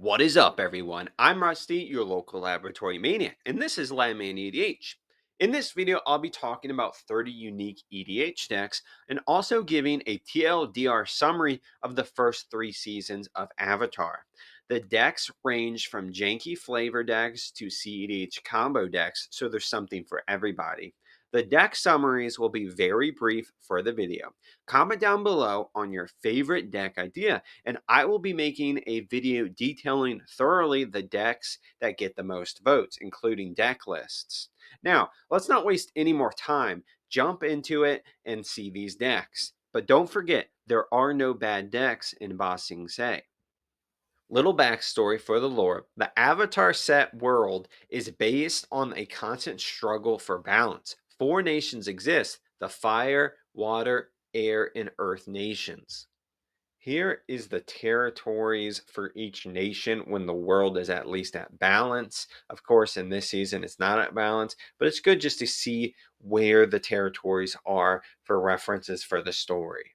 What is up, everyone? I'm Rusty, your local laboratory maniac, and this is Landman EDH. In this video, I'll be talking about 30 unique EDH decks and also giving a TLDR summary of the first 3 seasons of Avatar. The decks range from janky flavor decks to CEDH combo decks, so there's something for everybody. The deck summaries will be very brief for the video. Comment down below on your favorite deck idea, and I will be making a video detailing thoroughly the decks that get the most votes, including deck lists. Now, let's not waste any more time. Jump into it and see these decks. But don't forget, there are no bad decks in Ba Sing Se. Little backstory for the lore. The Avatar set world is based on a constant struggle for balance. 4 nations exist: the fire, water, air, and earth nations. Here is the territories for each nation when the world is at least at balance. Of course, in this season, it's not at balance, but it's good just to see where the territories are for references for the story.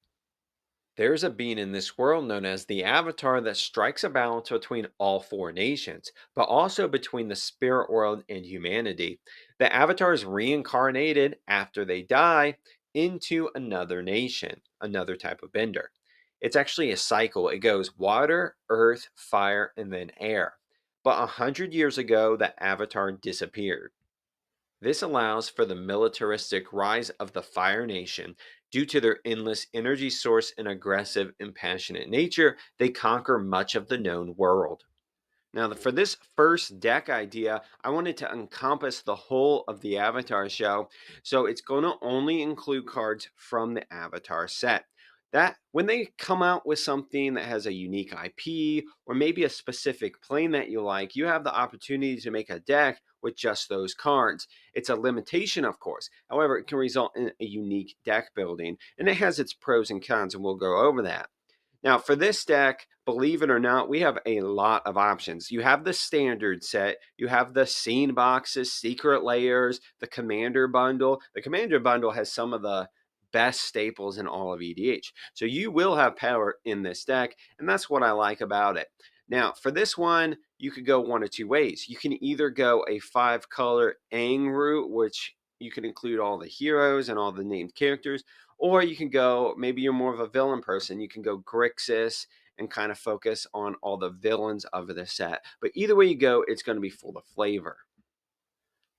There's a being in this world known as the Avatar that strikes a balance between all 4 nations, but also between the spirit world and humanity. The Avatar is reincarnated after they die into another nation, another type of bender. It's actually a cycle. It goes water, earth, fire, and then air. But 100 years ago, the Avatar disappeared. This allows for the militaristic rise of the Fire Nation. Due to their endless energy source and aggressive and passionate nature, they conquer much of the known world. Now, for this first deck idea, I wanted to encompass the whole of the Avatar show, so it's going to only include cards from the Avatar set. That when they come out with something that has a unique IP or maybe a specific plane that you like, you have the opportunity to make a deck with just those cards. It's a limitation, of course. However, it can result in a unique deck building, and it has its pros and cons, and we'll go over that. Now, for this deck, believe it or not, we have a lot of options. You have the standard set, you have the scene boxes, secret layers, the commander bundle. The commander bundle has some of the best staples in all of EDH. So you will have power in this deck, and that's what I like about it. Now, for this one, you could go one of two ways. You can either go a 5-color Aang route, which you can include all the heroes and all the named characters, or you can go, maybe you're more of a villain person, you can go Grixis and kind of focus on all the villains of the set. But either way you go, it's going to be full of flavor.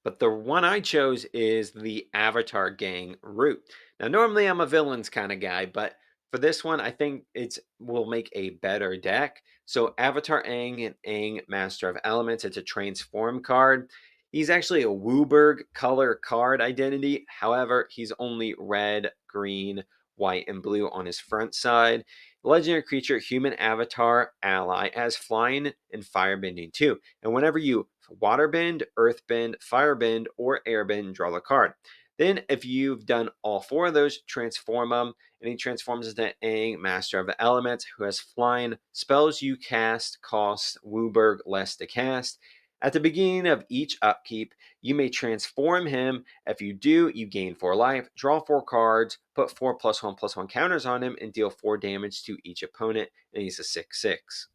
But the one I chose is the Avatar Gang route. Now, normally I'm a villains kind of guy, but for this one, I think it's will make a better deck. So Avatar Aang and Aang Master of Elements. It's a transform card. He's actually a Wooburg color card identity. However, he's only red, green, white, and blue on his front side. Legendary creature, human avatar ally, has flying and firebending too. And whenever you waterbend, earthbend, firebend, or airbend, draw the card. Then, if you've done all 4 of those, transform them, and he transforms into Aang, Master of Elements, who has flying. Spells you cast cost Wooburg less to cast. At the beginning of each upkeep, you may transform him. If you do, you gain 4 life, draw 4 cards, put 4+1/+1 counters on him, and deal 4 damage to each opponent, and he's a 6/6.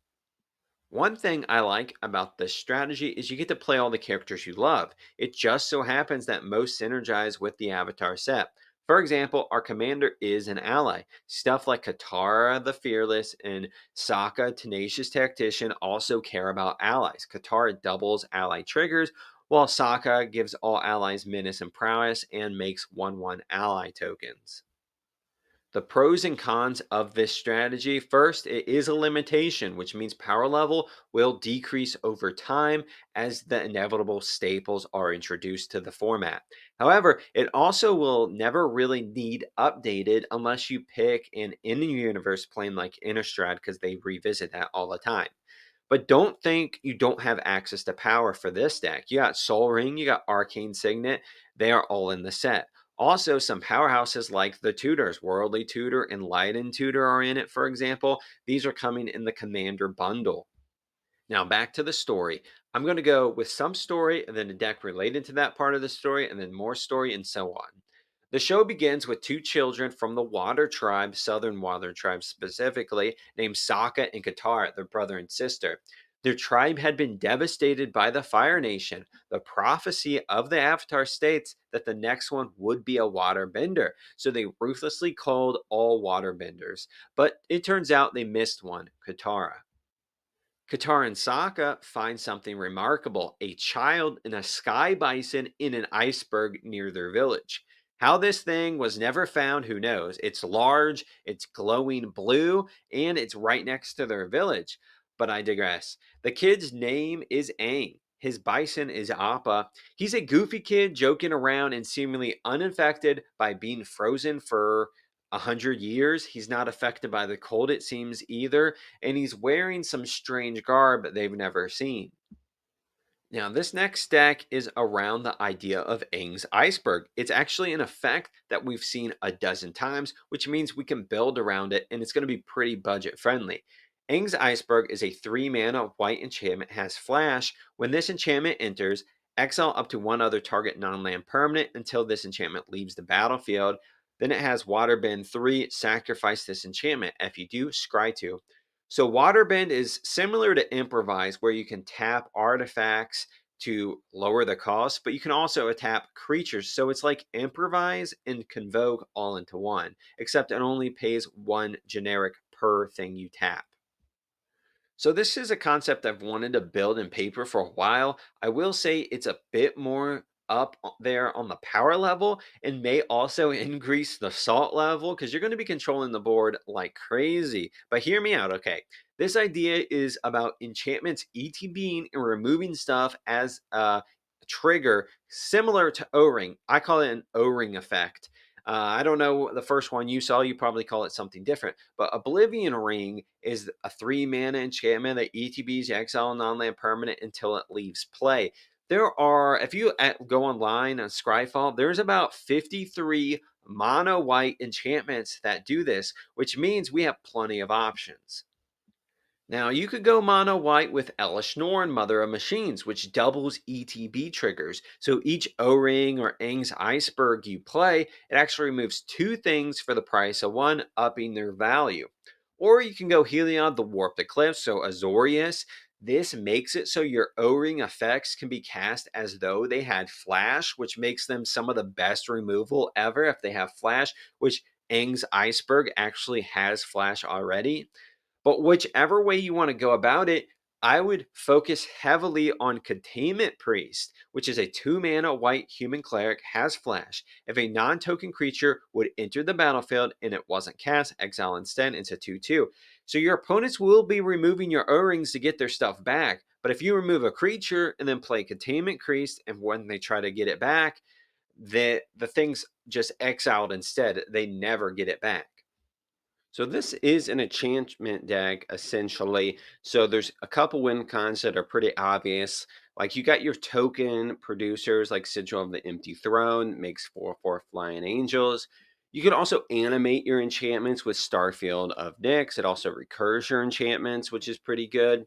One thing I like about this strategy is you get to play all the characters you love. It just so happens that most synergize with the Avatar set. For example, our commander is an ally. Stuff like Katara the Fearless and Sokka Tenacious Tactician also care about allies. Katara doubles ally triggers, while Sokka gives all allies menace and prowess and makes 1/1 ally tokens. The pros and cons of this strategy: first, it is a limitation, which means power level will decrease over time as the inevitable staples are introduced to the format. However, it also will never really need updated unless you pick an in-universe plane like Innistrad, because they revisit that all the time. But don't think you don't have access to power for this deck. You got Soul Ring, you got Arcane Signet, they are all in the set. Also, some powerhouses like the Tutors, Worldly Tutor and Leiden Tutor are in it, for example. These are coming in the Commander bundle. Now, back to the story. I'm going to go with some story and then a deck related to that part of the story, and then more story, and so on. The show begins with 2 children from the Water Tribe, Southern Water Tribe specifically, named Sokka and Katara, their brother and sister. Their tribe had been devastated by the Fire Nation. The prophecy of the Avatar states that the next one would be a waterbender, so they ruthlessly called all waterbenders. But it turns out they missed one, Katara. Katara and Sokka find something remarkable, a child in a sky bison in an iceberg near their village. How this thing was never found, who knows? It's large, it's glowing blue, and it's right next to their village. But I digress. The kid's name is Aang. His bison is Appa. He's a goofy kid joking around and seemingly unaffected by being frozen for 100 years. He's not affected by the cold, it seems, either, and he's wearing some strange garb they've never seen. Now, this next deck is around the idea of Aang's Iceberg. It's actually an effect that we've seen a dozen times, which means we can build around it, and it's going to be pretty budget friendly. Aang's Iceberg is a 3 mana white enchantment, has flash. When this enchantment enters, exile up to one other target non-land permanent until this enchantment leaves the battlefield. Then it has Waterbend 3, sacrifice this enchantment. If you do, scry 2. So Waterbend is similar to Improvise, where you can tap artifacts to lower the cost, but you can also tap creatures. So it's like Improvise and Convoke all into one, except it only pays one generic per thing you tap. So this is a concept I've wanted to build in paper for a while. I will say it's a bit more up there on the power level and may also increase the salt level because you're going to be controlling the board like crazy. But hear me out, okay? This idea is about enchantments ETBing and removing stuff as a trigger similar to O-Ring. I call it an O-Ring effect. I don't know the first one you saw, you probably call it something different. But Oblivion Ring is a 3 mana enchantment that ETBs exile non-land permanent until it leaves play. There are, if you go online on Scryfall, there's about 53 mono white enchantments that do this, which means we have plenty of options. Now, you could go mono white with Elish Norn, Mother of Machines, which doubles ETB triggers. So each O Ring or Aang's Iceberg you play, it actually removes 2 things for the price of 1, upping their value. Or you can go Heliod, the Warped Eclipse, so Azorius. This makes it so your O Ring effects can be cast as though they had Flash, which makes them some of the best removal ever if they have Flash, which Aang's Iceberg actually has Flash already. But whichever way you want to go about it, I would focus heavily on Containment Priest, which is a 2 mana white human cleric, has flash. If a non token creature would enter the battlefield and it wasn't cast, exile instead, it's a 2/2. So your opponents will be removing your O rings to get their stuff back. But if you remove a creature and then play Containment Priest, and when they try to get it back, the thing's just exiled instead. They never get it back. So this is an enchantment deck essentially. So there's a couple win cons that are pretty obvious. Like you got your token producers like Sigil of the Empty Throne, makes 4/4 flying angels. You can also animate your enchantments with Starfield of Nyx. It also recurs your enchantments, which is pretty good.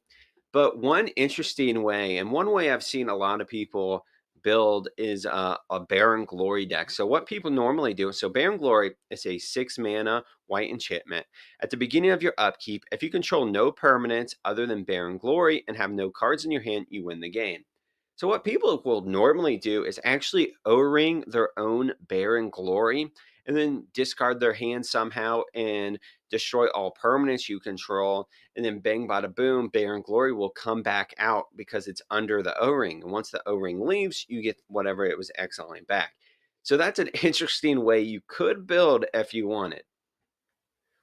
But one interesting way, and one way I've seen a lot of people build is a Baron Glory deck. So what people normally do, so Baron Glory is a 6 mana white enchantment. At the beginning of your upkeep, if you control no permanents other than Baron Glory and have no cards in your hand, you win the game. So what people will normally do is actually O-ring their own Baron Glory and then discard their hand somehow and destroy all permanents you control, and then bang bada boom, Baron Glory will come back out because it's under the O-ring. And once the O-ring leaves, you get whatever it was exiling back. So that's an interesting way you could build if you wanted.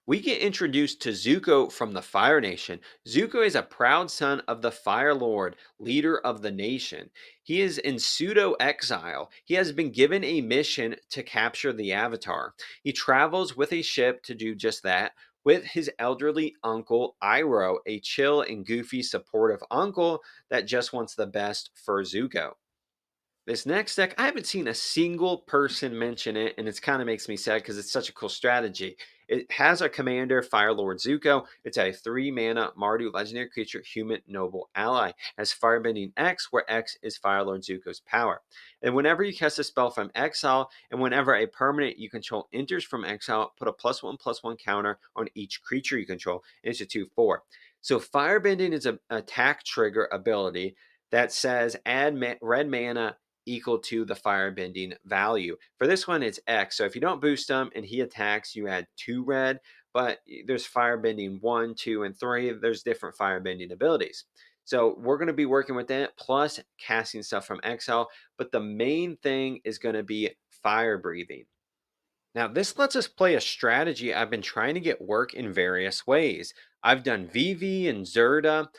We get introduced to Zuko from the Fire Nation. Zuko is a proud son of the Fire Lord, leader of the nation. He is in pseudo exile. He has been given a mission to capture the Avatar. He travels with a ship to do just that with his elderly uncle Iroh, a chill and goofy supportive uncle that just wants the best for Zuko. This next deck, I haven't seen a single person mention it, and it kind of makes me sad because it's such a cool strategy. It has a commander, Firelord Zuko. It's a 3 mana Mardu legendary creature, human noble ally. It has Firebending X, where X is Firelord Zuko's power. And whenever you cast a spell from exile, and whenever a permanent you control enters from exile, put a +1/+1 counter on each creature you control. And it's a 2/4. So Firebending is an attack trigger ability that says add red mana equal to the firebending value. For this one, it's X. So if you don't boost him and he attacks, you add 2 red. But there's firebending 1, 2, and 3. There's different firebending abilities. So we're going to be working with that plus casting stuff from Exile. But the main thing is going to be fire breathing. Now, this lets us play a strategy I've been trying to get work in various ways. I've done VV and Zerda.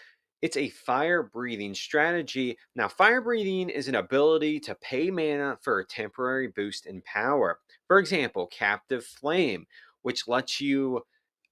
It's a fire breathing strategy. Now, fire breathing is an ability to pay mana for a temporary boost in power. For example, Captive Flame, which lets you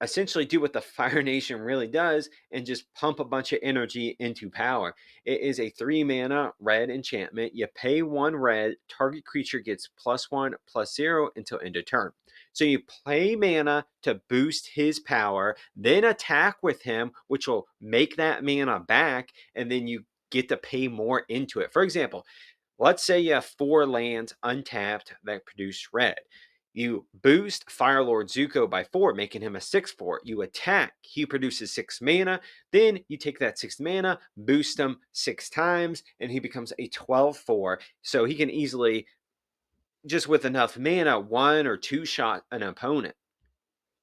essentially do what the Fire Nation really does and just pump a bunch of energy into power. It is a 3 mana red enchantment. You pay 1 red, target creature gets +1/+0 until end of turn. So you play mana to boost his power, then attack with him, which will make that mana back, and then you get to pay more into it. For example, let's say you have 4 lands untapped that produce red. You boost Firelord Zuko by 4, making him a 6/4. You attack, he produces 6 mana. Then you take that 6 mana, boost him 6 times, and he becomes a 12/4. So he can easily, just with enough mana, 1 or 2 shot an opponent.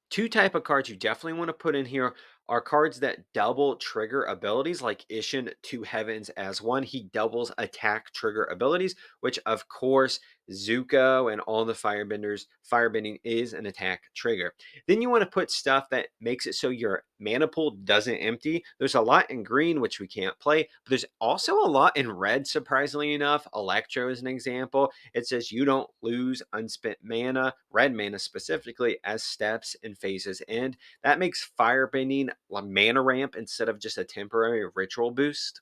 Two type of cards you definitely want to put in here are cards that double trigger abilities, like Ishin to Heavens as one. He doubles attack trigger abilities, which of course Zuko and all the firebending is an attack trigger. Then you want to put stuff that makes it so your mana pool doesn't empty. There's a lot in green which we can't play, but there's also a lot in red, surprisingly enough. Electro is an example. It says you don't lose unspent mana, red mana specifically, as steps and phases end. That makes firebending a mana ramp instead of just a temporary ritual boost.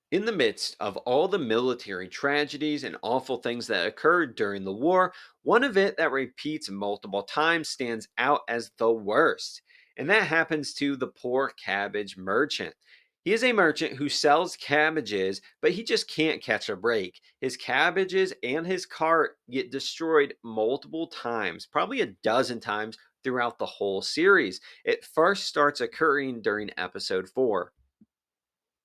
In the midst of all the military tragedies and awful things that occurred during the war, one event that repeats multiple times stands out as the worst, and that happens to the poor cabbage merchant. He is a merchant who sells cabbages, but he just can't catch a break. His cabbages and his cart get destroyed multiple times, probably a dozen times throughout the whole series. It first starts occurring during episode 4.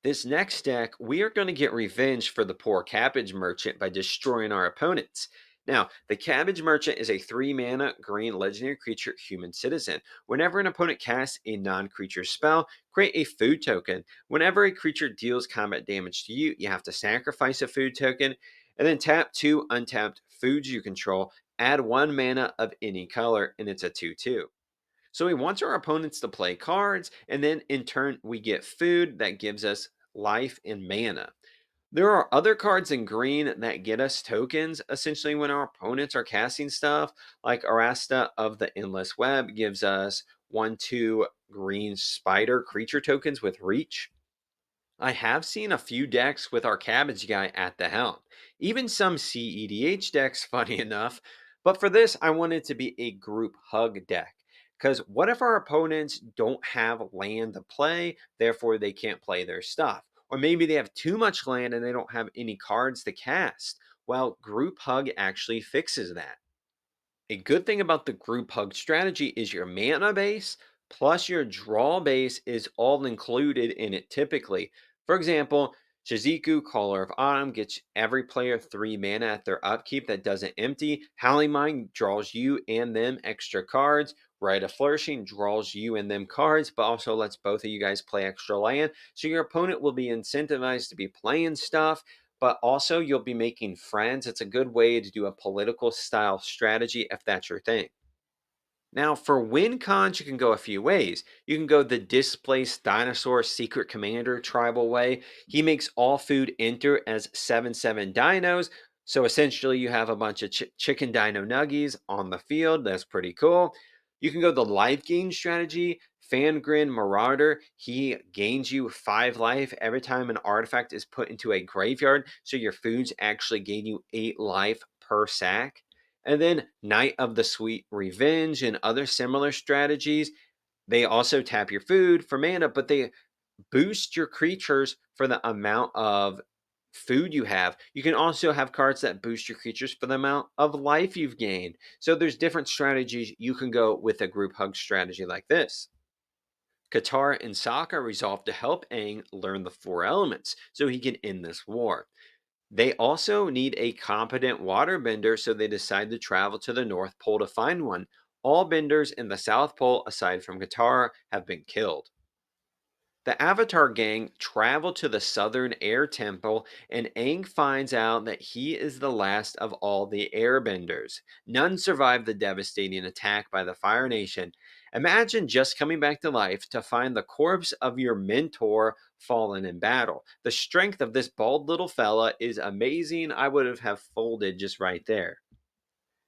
This next deck, we are going to get revenge for the poor Cabbage Merchant by destroying our opponents. Now, the Cabbage Merchant is a 3 mana green legendary creature human citizen. Whenever an opponent casts a non creature spell, create a food token. Whenever a creature deals combat damage to you, you have to sacrifice a food token, and then tap 2 untapped foods you control, add 1 mana of any color, and it's a 2/2. So we want our opponents to play cards, and then in turn, we get food that gives us life and mana. There are other cards in green that get us tokens, essentially, when our opponents are casting stuff, like Arasta of the Endless Web gives us 1/2 green spider creature tokens with reach. I have seen a few decks with our cabbage guy at the helm, even some CEDH decks, funny enough. But for this, I want it to be a group hug deck. Because what if our opponents don't have land to play, therefore they can't play their stuff? Or maybe they have too much land and they don't have any cards to cast. Well, group hug actually fixes that. A good thing about the group hug strategy is your mana base plus your draw base is all included in it typically. For example, Shizuku, Caller of Autumn, gets every player 3 mana at their upkeep that doesn't empty. Howling Mind draws you and them extra cards. Rite of Flourishing draws you and them cards, but also lets both of you guys play extra land. So your opponent will be incentivized to be playing stuff, but also you'll be making friends. It's a good way to do a political style strategy if that's your thing. Now, for win cons, you can go a few ways. You can go the displaced dinosaur secret commander tribal way. He makes all food enter as 7/7 dinos. So essentially, you have a bunch of chicken dino nuggies on the field. That's pretty cool. You can go the life gain strategy. Fangrin Marauder, he gains you 5 life every time an artifact is put into a graveyard. So your foods actually gain you 8 life per sack. And then Night of the Sweet Revenge and other similar strategies, they also tap your food for mana, but they boost your creatures for the amount of food you have. You can also have cards that boost your creatures for the amount of life you've gained. So there's different strategies you can go with a group hug strategy like this. Katara and Sokka resolve to help Aang learn the four elements so he can end this war. They also need a competent waterbender, so they decide to travel to the North Pole to find one. All benders in the South Pole, aside from Katara, have been killed. The Avatar gang travel to the Southern Air Temple, and Aang finds out that he is the last of all the airbenders. None survived the devastating attack by the Fire Nation. Imagine just coming back to life to find the corpse of your mentor fallen in battle. The strength of this bald little fella is amazing. I would have folded just right there.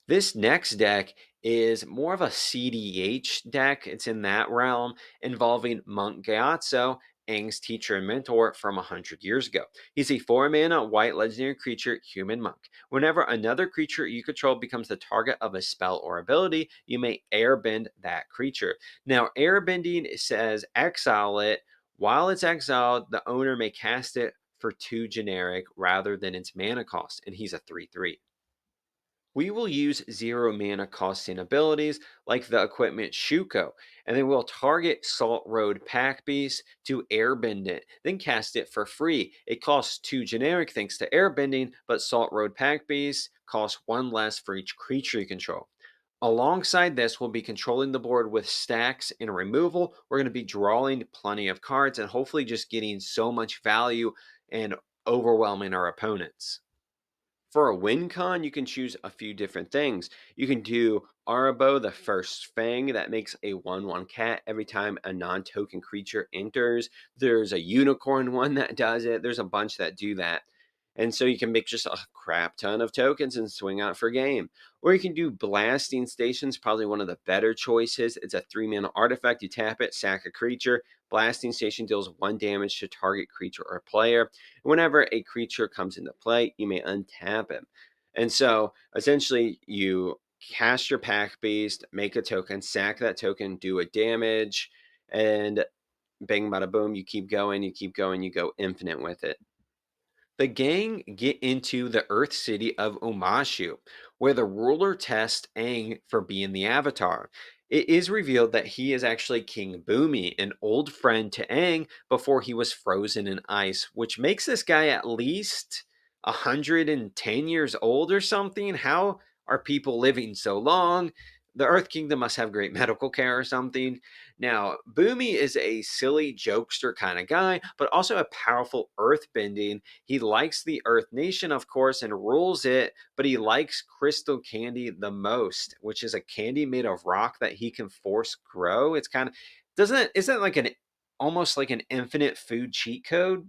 This next deck is more of a CDH deck. It's in that realm involving Monk Gyatso, Aang's teacher and mentor from 100 years ago. He's a 4 mana white legendary creature, human monk. Whenever another creature you control becomes the target of a spell or ability, you may airbend that creature. Now, airbending says exile it. While it's exiled, the owner may cast it for 2 generic rather than its mana cost, and he's a 3/3. We will use 0 mana costing abilities like the equipment Shuko, and then we'll target Salt Road Pack Beast to airbend it, then cast it for free. It costs 2 generic thanks to airbending, but Salt Road Pack Beast costs 1 less for each creature you control. Alongside this, we'll be controlling the board with stacks and removal. We're going to be drawing plenty of cards and hopefully just getting so much value and overwhelming our opponents. For a win con, you can choose a few different things. You can do Arabo, the first Fang, that makes a 1/1 cat every time a non token creature enters. There's a unicorn one that does it. There's a bunch that do that. And so you can make just a crap ton of tokens and swing out for game. Or you can do Blasting Stations, probably one of the better choices. It's a 3 mana artifact. You tap it, sack a creature. Blasting Station deals 1 damage to target creature or player. Whenever a creature comes into play, you may untap him. And so essentially, you cast your pack beast, make a token, sack that token, do a damage, and bang, bada boom, you keep going, you keep going, you go infinite with it. The gang get into the Earth city of Omashu, where the ruler tests Aang for being the Avatar. It is revealed that he is actually King Bumi, an old friend to Aang before he was frozen in ice, which makes this guy at least 110 years old or something. How are people living so long? The Earth Kingdom must have great medical care or something. Now, Bumi is a silly jokester kind of guy, but also a powerful earth bending. He likes the Earth Nation, of course, and rules it, but he likes crystal candy the most, which is a candy made of rock that he can force grow. It's kind of isn't it like an almost like an infinite food cheat code?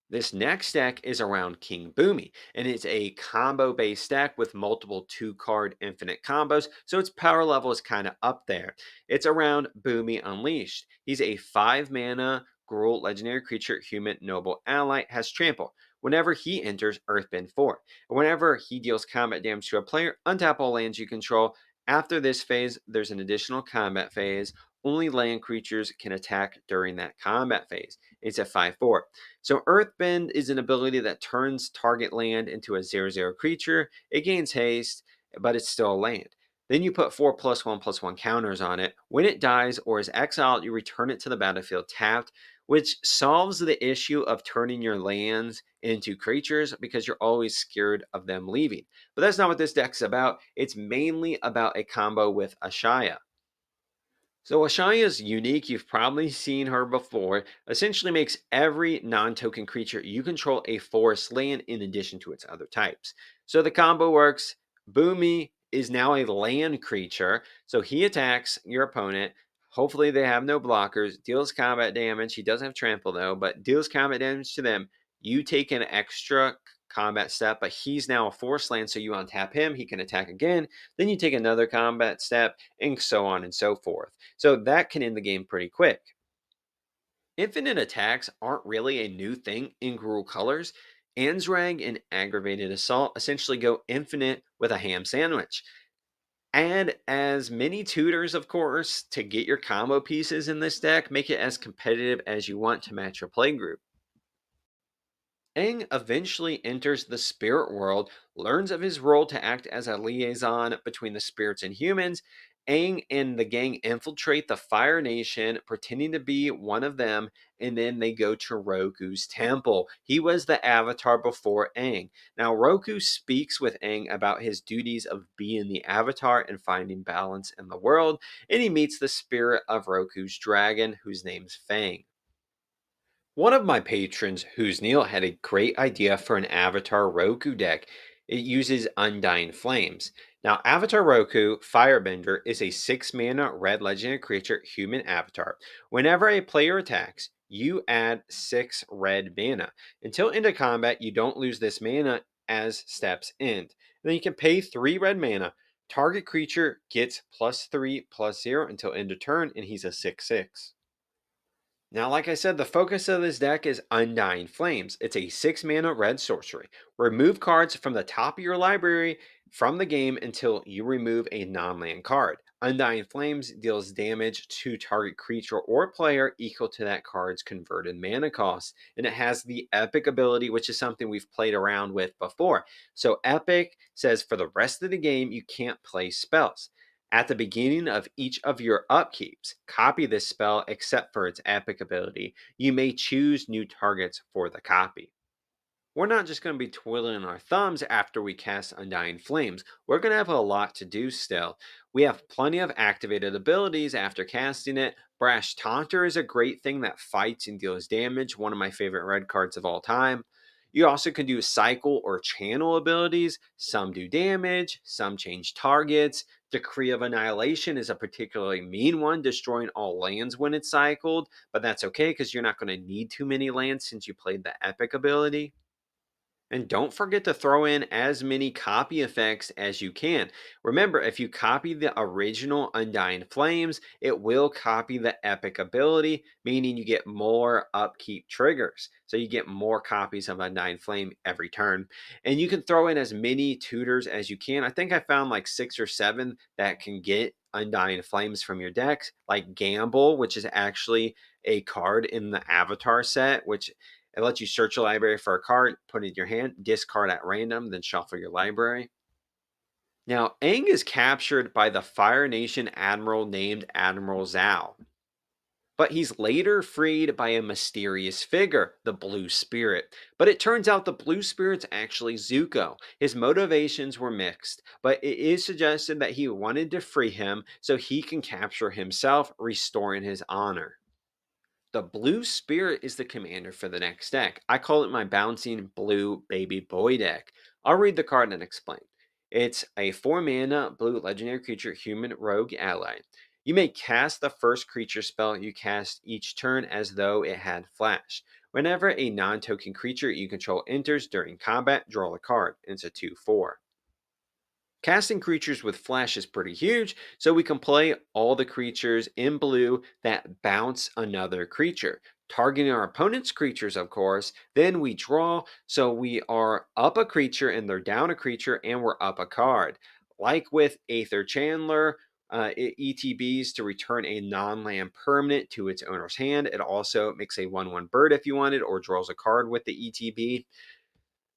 This next deck is around King Boomy, and it's a combo based deck with multiple 2 card infinite combos, so its power level is kind of up there. It's around Boomy Unleashed. He's a 5 mana Gruul legendary creature, human noble ally, has trample. Whenever he enters, Earthbend 4. Whenever he deals combat damage to a player, untap all lands you control. After this phase, there's an additional combat phase. Only land creatures can attack during that combat phase. It's a 5/4. So Earthbend is an ability that turns target land into a 0/0 creature. It gains haste, but it's still a land. Then you put 4+1/+1 counters on it. When it dies or is exiled, you return it to the battlefield tapped, which solves the issue of turning your lands into creatures because you're always scared of them leaving. But that's not what this deck's about. It's mainly about a combo with Ashaya. So Ashaya is unique. You've probably seen her before. Essentially makes every non-token creature you control a forest land in addition to its other types. So the combo works. Boomy is now a land creature. So he attacks your opponent. Hopefully they have no blockers. Deals combat damage. He does have trample though, but deals combat damage to them. You take an extra combat step, but he's now a forest land. So you untap him. He can attack again. Then you take another combat step and so on and so forth. So that can end the game pretty quick. Infinite attacks aren't really a new thing in Gruul colors. Ansrag and Aggravated Assault essentially go infinite with a ham sandwich. Add as many tutors, of course, to get your combo pieces in this deck. Make it as competitive as you want to match your play group. Aang eventually enters the spirit world, learns of his role to act as a liaison between the spirits and humans, Aang and the gang infiltrate the Fire Nation, pretending to be one of them, and then they go to Roku's temple. He was the Avatar before Aang. Now, Roku speaks with Aang about his duties of being the Avatar and finding balance in the world, and he meets the spirit of Roku's dragon, whose name's Fang. One of my patrons, who's Neil, had a great idea for an Avatar Roku deck. It uses Undying Flames. Now, Avatar Roku Firebender is a 6 mana red legendary creature human avatar. Whenever a player attacks, you add 6 red mana. Until end of combat, you don't lose this mana as steps end. Then you can pay 3 red mana. Target creature gets +3/+0 until end of turn, and he's a 6/6. Now, like I said, the focus of this deck is Undying Flames. It's a 6 mana red sorcery. Remove cards from the top of your library from the game until you remove a non land card. Undying Flames deals damage to target creature or player equal to that card's converted mana cost. And it has the Epic ability, which is something we've played around with before. So, Epic says for the rest of the game, you can't play spells. At the beginning of each of your upkeeps, copy this spell except for its epic ability. You may choose new targets for the copy. We're not just going to be twiddling our thumbs after we cast Undying Flames. We're going to have a lot to do still. We have plenty of activated abilities after casting it. Brash Taunter is a great thing that fights and deals damage, one of my favorite red cards of all time. You also can do cycle or channel abilities. Some do damage, some change targets. Decree of Annihilation is a particularly mean one, destroying all lands when it's cycled, but that's okay because you're not going to need too many lands since you played the epic ability. And don't forget to throw in as many copy effects as you can. Remember, if you copy the original Undying Flames, it will copy the epic ability, meaning you get more upkeep triggers. So you get more copies of Undying Flame every turn. And you can throw in as many tutors as you can. I think I found like 6 or 7 that can get Undying Flames from your decks, like Gamble, which is actually a card in the Avatar set, which it lets you search your library for a card, put it in your hand, discard at random, then shuffle your library. Now, Aang is captured by the Fire Nation admiral named Admiral Zhao, but he's later freed by a mysterious figure, the Blue Spirit. But it turns out the Blue Spirit's actually Zuko. His motivations were mixed, but it is suggested that he wanted to free him so he can capture himself, restoring his honor. The Blue Spirit is the commander for the next deck. I call it my bouncing blue baby boy deck. I'll read the card and explain. It's a 4 mana blue legendary creature human rogue ally. You may cast the first creature spell you cast each turn as though it had flash. Whenever a non token creature you control enters during combat, draw a card. It's a 2/4. Casting creatures with flash is pretty huge, so we can play all the creatures in blue that bounce another creature. Targeting our opponent's creatures, of course, then we draw, so we are up a creature and they're down a creature, and we're up a card. Like with Aether Chandler, it ETBs to return a non land permanent to its owner's hand. It also makes a 1/1 bird if you wanted, or draws a card with the ETB.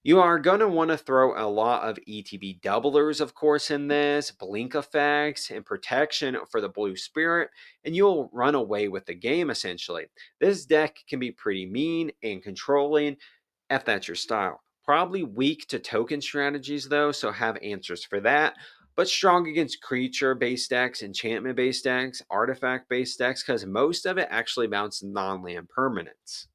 You are going to want to throw a lot of ETB doublers, of course, in this, blink effects, and protection for the Blue Spirit, and you'll run away with the game essentially. This deck can be pretty mean and controlling if that's your style. Probably weak to token strategies though, so have answers for that. But strong against creature based decks, enchantment based decks, artifact based decks, because most of it actually bounces non land permanents.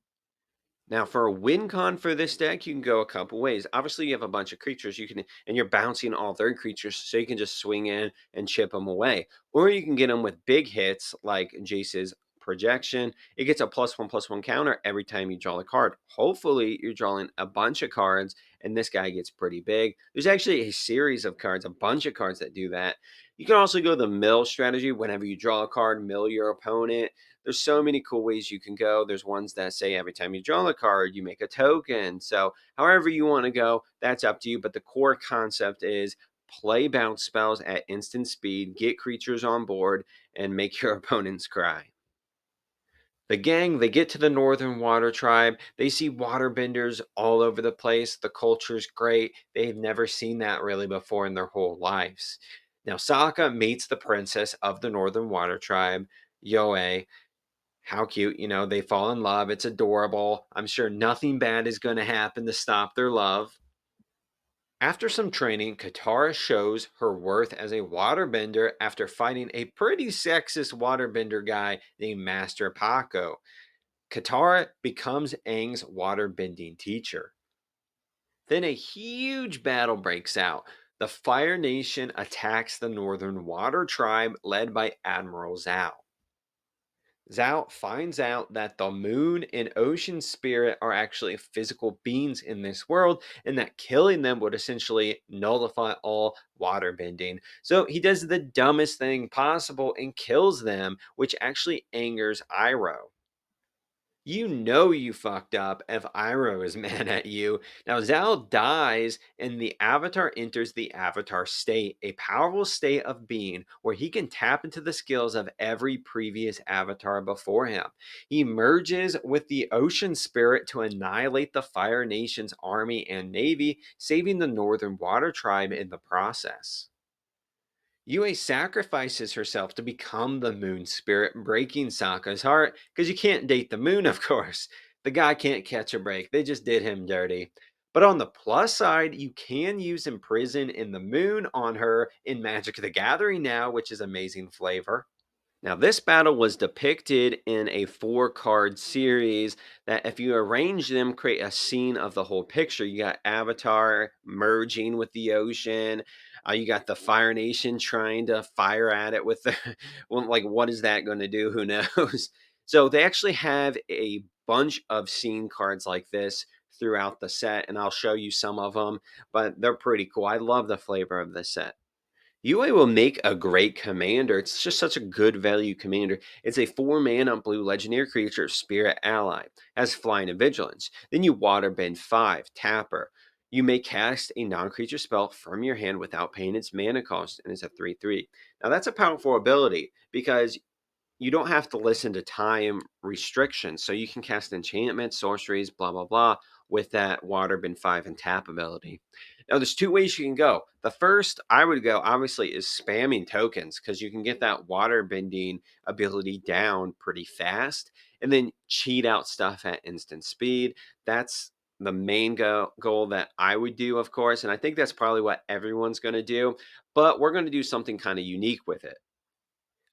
Now, for a win con for this deck, you can go a couple ways. Obviously, you have a bunch of creatures you can, and you're bouncing all their creatures, so you can just swing in and chip them away. Or you can get them with big hits like Jace's projection. It gets a +1/+1 counter every time you draw a card. Hopefully, you're drawing a bunch of cards, and this guy gets pretty big. There's actually a series of cards, a bunch of cards that do that. You can also go the mill strategy. Whenever you draw a card, mill your opponent. There's so many cool ways you can go. There's ones that say every time you draw a card, you make a token. So, however you want to go, that's up to you. But the core concept is play bounce spells at instant speed, get creatures on board, and make your opponents cry. The gang, they get to the Northern Water Tribe. They see waterbenders all over the place. The culture's great. They've never seen that really before in their whole lives. Now, Sokka meets the princess of the Northern Water Tribe, Yoe. How cute, they fall in love. It's adorable. I'm sure nothing bad is going to happen to stop their love. After some training, Katara shows her worth as a waterbender after fighting a pretty sexist waterbender guy named Master Paco. Katara becomes Aang's waterbending teacher. Then a huge battle breaks out. The Fire Nation attacks the Northern Water Tribe led by Admiral Zhao. Zhao finds out that the moon and ocean spirit are actually physical beings in this world, and that killing them would essentially nullify all waterbending. So he does the dumbest thing possible and kills them, which actually angers Iroh. You know you fucked up if Iroh is mad at you. Now, Zal dies, and the Avatar enters the Avatar state, a powerful state of being where he can tap into the skills of every previous Avatar before him. He merges with the Ocean Spirit to annihilate the Fire Nation's army and navy, saving the Northern Water Tribe in the process. Yue sacrifices herself to become the moon spirit, breaking Sokka's heart because you can't date the moon, of course. The guy can't catch a break. They just did him dirty. But on the plus side, you can use Imprison in the moon on her in Magic the Gathering now, which is amazing flavor. Now, this battle was depicted in a 4 card series that, if you arrange them, create a scene of the whole picture. You got Avatar merging with the ocean. You got the Fire Nation trying to fire at it with the, well, like, what is that going to do? Who knows? So, they actually have a bunch of scene cards like this throughout the set, and I'll show you some of them, but they're pretty cool. I love the flavor of this set. UA will make a great commander. It's just such a good value commander. It's a 4 mana blue legendary creature, Spirit Ally, has flying and vigilance. Then you waterbend 5, tapper. You may cast a non-creature spell from your hand without paying its mana cost, and it's a 3/3. Now that's a powerful ability because you don't have to listen to time restrictions. So you can cast enchantments, sorceries, blah, blah, blah, with that Waterbend 5 and tap ability. Now, there's 2 ways you can go. The first I would go, obviously, is spamming tokens because you can get that waterbending ability down pretty fast and then cheat out stuff at instant speed. That's the main goal that I would do, of course. And I think that's probably what everyone's going to do. But we're going to do something kind of unique with it.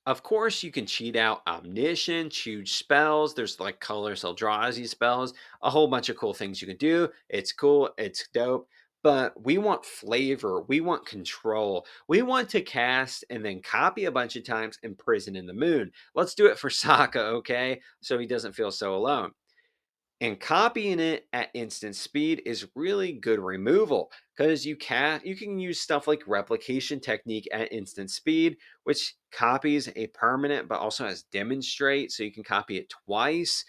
Of course, you can cheat out Omniscient, huge spells. There's like Colors Eldrazi spells, a whole bunch of cool things you can do. It's cool, it's dope. But we want flavor, we want control. We want to cast and then copy a bunch of times Imprison in the Moon. Let's do it for Sokka, okay? So he doesn't feel so alone. And copying it at instant speed is really good removal because you can use stuff like replication technique at instant speed, which copies a permanent but also has demonstrate, so you can copy it twice.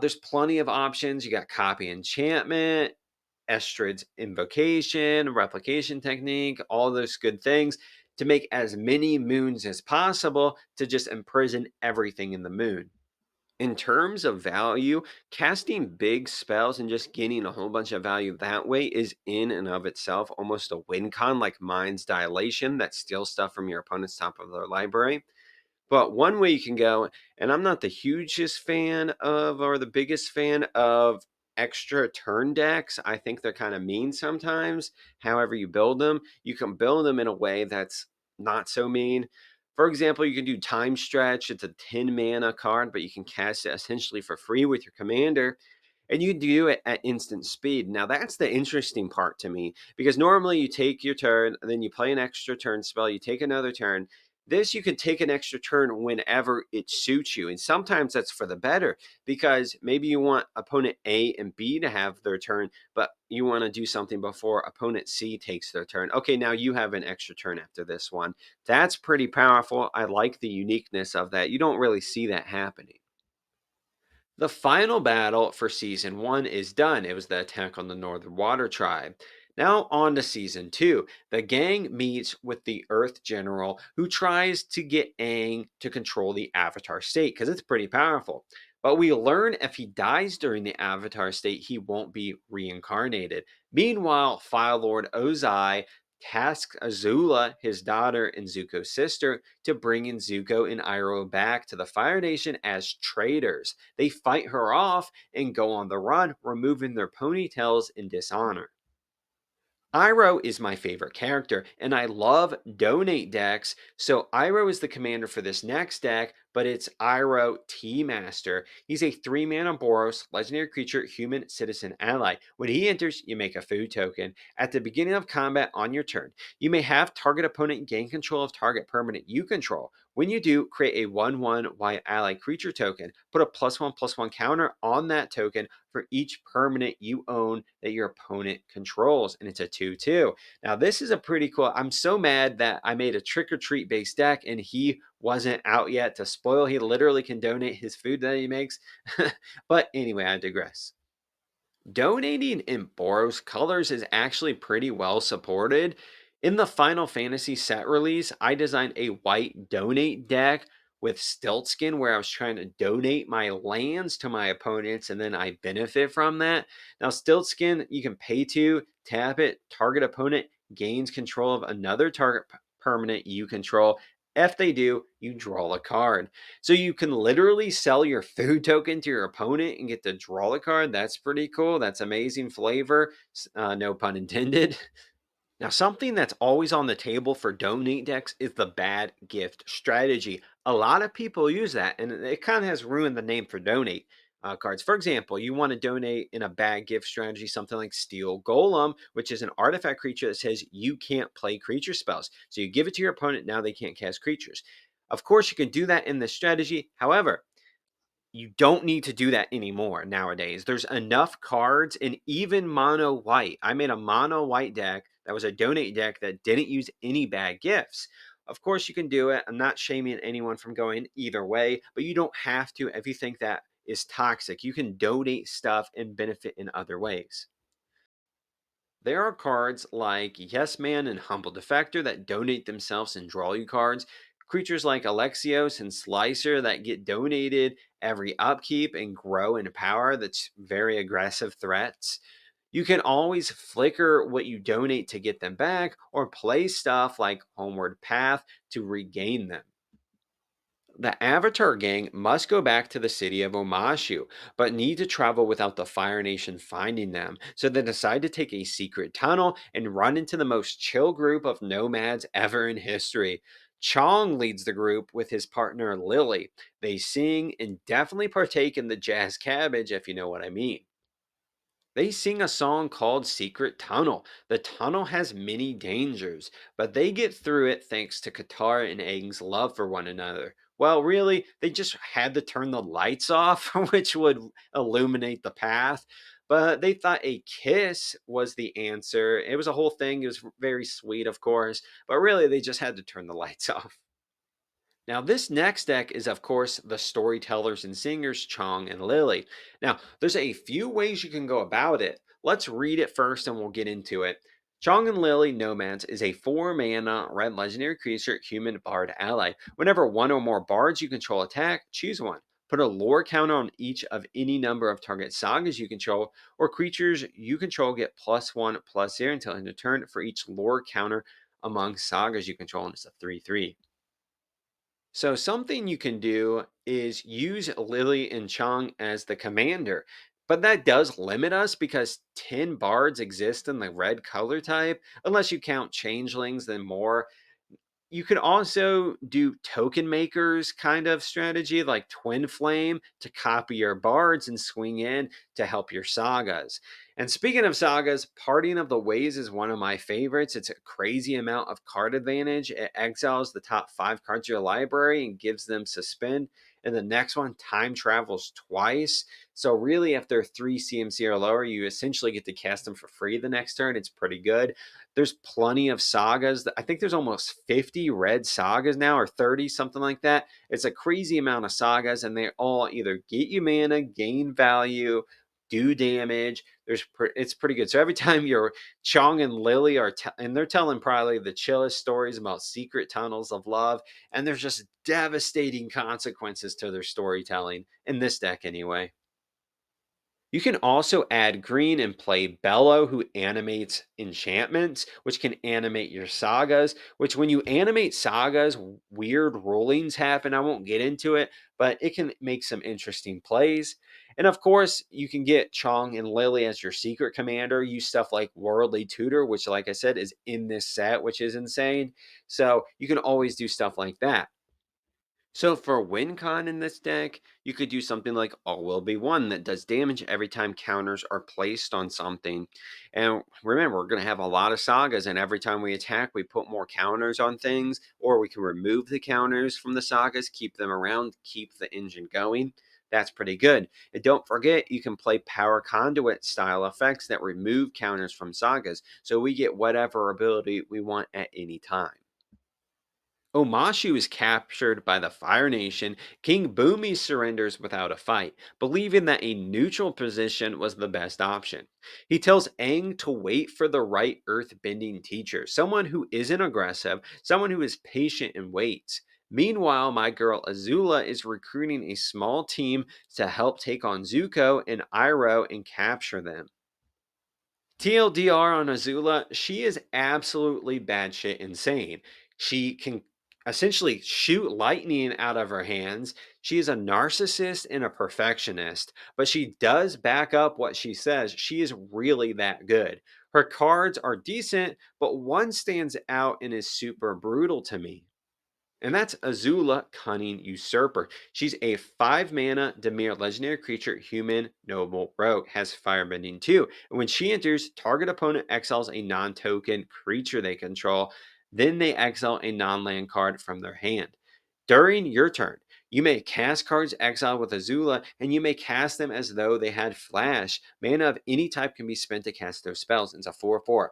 There's plenty of options. You got copy enchantment, Estrid's invocation, replication technique, all those good things to make as many moons as possible to just imprison everything in the moon. In terms of value, casting big spells and just getting a whole bunch of value that way is in and of itself almost a win con, like Mind's Dilation that steals stuff from your opponent's top of their library. But one way you can go, and I'm not the hugest fan of or the biggest fan of extra turn decks. I think they're kind of mean sometimes. However, you build them, you can build them in a way that's not so mean. For example, you can do Time Stretch. It's a 10 mana card, but you can cast it essentially for free with your commander. And you do it at instant speed. Now, that's the interesting part to me because normally you take your turn, and then you play an extra turn spell, you take another turn. This you can take an extra turn whenever it suits you. And sometimes that's for the better because maybe you want opponent A and B to have their turn, but you want to do something before opponent C takes their turn. Okay, now you have an extra turn after this one. That's pretty powerful. I like the uniqueness of that. You don't really see that happening. The final battle for season 1 is done. It was the attack on the Northern Water Tribe. Now, on to season 2. The gang meets with the Earth General who tries to get Aang to control the Avatar state because it's pretty powerful. But we learn if he dies during the Avatar state, he won't be reincarnated. Meanwhile, Fire Lord Ozai tasks Azula, his daughter and Zuko's sister, to bring in Zuko and Iroh back to the Fire Nation as traitors. They fight her off and go on the run, removing their ponytails in dishonor. Iroh is my favorite character, and I love donate decks. So Iroh is the commander for this next deck, but it's Iroh Tea Master. He's a 3-mana Boros, legendary creature, human, citizen, ally. When he enters, you make a food token. At the beginning of combat on your turn, you may have target opponent gain control of target permanent you control. When you do, create a 1/1 white ally creature token. Put a +1/+1 counter on that token for each permanent you own that your opponent controls. And it's a 2/2. Now, this is a pretty cool. I'm so mad that I made a trick or treat based deck and he wasn't out yet to spoil. He literally can donate his food that he makes. But anyway, I digress. Donating in Boros colors is actually pretty well supported. In the Final Fantasy set release, I designed a white donate deck with Stiltskin where I was trying to donate my lands to my opponents and then I benefit from that. Now, Stiltskin, you can pay to tap it, target opponent gains control of another target permanent you control. If they do, you draw a card. So you can literally sell your food token to your opponent and get to draw the card. That's pretty cool. That's amazing flavor. No pun intended. Now, something that's always on the table for donate decks is the bad gift strategy. A lot of people use that, and it kind of has ruined the name for donate cards. For example, you want to donate in a bad gift strategy something like Steel Golem, which is an artifact creature that says you can't play creature spells. So you give it to your opponent, now they can't cast creatures. Of course, you can do that in this strategy. However, you don't need to do that anymore nowadays. There's enough cards and even mono white. I made a mono white deck that was a donate deck that didn't use any bad gifts. Of course, you can do it. I'm not shaming anyone from going either way, but you don't have to if you think that is toxic. You can donate stuff and benefit in other ways. There are cards like Yes Man and Humble Defector that donate themselves and draw you cards. Creatures like Alexios and Slicer that get donated every upkeep and grow in power. That's very aggressive threats. You can always flicker what you donate to get them back or play stuff like Homeward Path to regain them. The Avatar gang must go back to the city of Omashu, but need to travel without the Fire Nation finding them. So they decide to take a secret tunnel and run into the most chill group of nomads ever in history. Chong leads the group with his partner Lily. They sing and definitely partake in the jazz cabbage, if you know what I mean. They sing a song called Secret Tunnel. The tunnel has many dangers, but they get through it thanks to Katara and Aang's love for one another. Well, really, they just had to turn the lights off, which would illuminate the path. But they thought a kiss was the answer. It was a whole thing. It was very sweet, of course. But really, they just had to turn the lights off. Now, this next deck is, of course, the storytellers and singers, Chong and Lily. Now, there's a few ways you can go about it. Let's read it first and we'll get into it. Chong and Lily Nomads is a 4-mana red legendary creature, human bard ally. Whenever one or more bards you control attack, choose one. Put a lore counter on each of any number of target sagas you control, or creatures you control get +1/+0 until end of turn for each lore counter among sagas you control, and it's a 3/3. So something you can do is use Lily and Chong as the commander. But that does limit us because 10 bards exist in the red color type, unless you count changelings, then more. You could also do token makers kind of strategy like Twin Flame to copy your bards and swing in to help your sagas. And speaking of sagas, Parting of the Ways is one of my favorites. It's a crazy amount of card advantage. It exiles the top 5 cards of your library and gives them suspend. And the next one, time travels twice. So really, if they're 3 CMC or lower, you essentially get to cast them for free the next turn. It's pretty good. There's plenty of sagas. I think there's almost 50 red sagas now, or 30, something like that. It's a crazy amount of sagas, and they all either get you mana, gain value, do damage. It's pretty good. So every time you're Chong and Lily and they're telling probably the chillest stories about secret tunnels of love, and there's just devastating consequences to their storytelling in this deck anyway. You can also add green and play Bello, who animates enchantments, which can animate your sagas. Which, when you animate sagas, weird rulings happen. I won't get into it, but it can make some interesting plays. And of course, you can get Chong and Lily as your secret commander. Use stuff like Worldly Tutor, which, like I said, is in this set, which is insane. So you can always do stuff like that. So for win con in this deck, you could do something like All Will Be One that does damage every time counters are placed on something. And remember, we're going to have a lot of sagas, and every time we attack, we put more counters on things, or we can remove the counters from the sagas, keep them around, keep the engine going. That's pretty good. And don't forget, you can play power conduit style effects that remove counters from sagas, so we get whatever ability we want at any time. Omashu is captured by the Fire Nation. King Bumi surrenders without a fight, believing that a neutral position was the best option. He tells Aang to wait for the right earth-bending teacher, someone who isn't aggressive, someone who is patient and waits. Meanwhile, my girl Azula is recruiting a small team to help take on Zuko and Iroh and capture them. TLDR on Azula, she is absolutely batshit insane. She can essentially shoot lightning out of her hands. She is a narcissist and a perfectionist, but she does back up what she says. She is really that good. Her cards are decent, but one stands out and is super brutal to me. And that's Azula, Cunning Usurper. She's a 5 mana Dimir legendary creature, human, noble, rogue, has firebending too. And when she enters, target opponent exiles a non token creature they control. Then they exile a non land card from their hand. During your turn, you may cast cards exiled with Azula, and you may cast them as though they had flash. Mana of any type can be spent to cast those spells. It's a 4/4.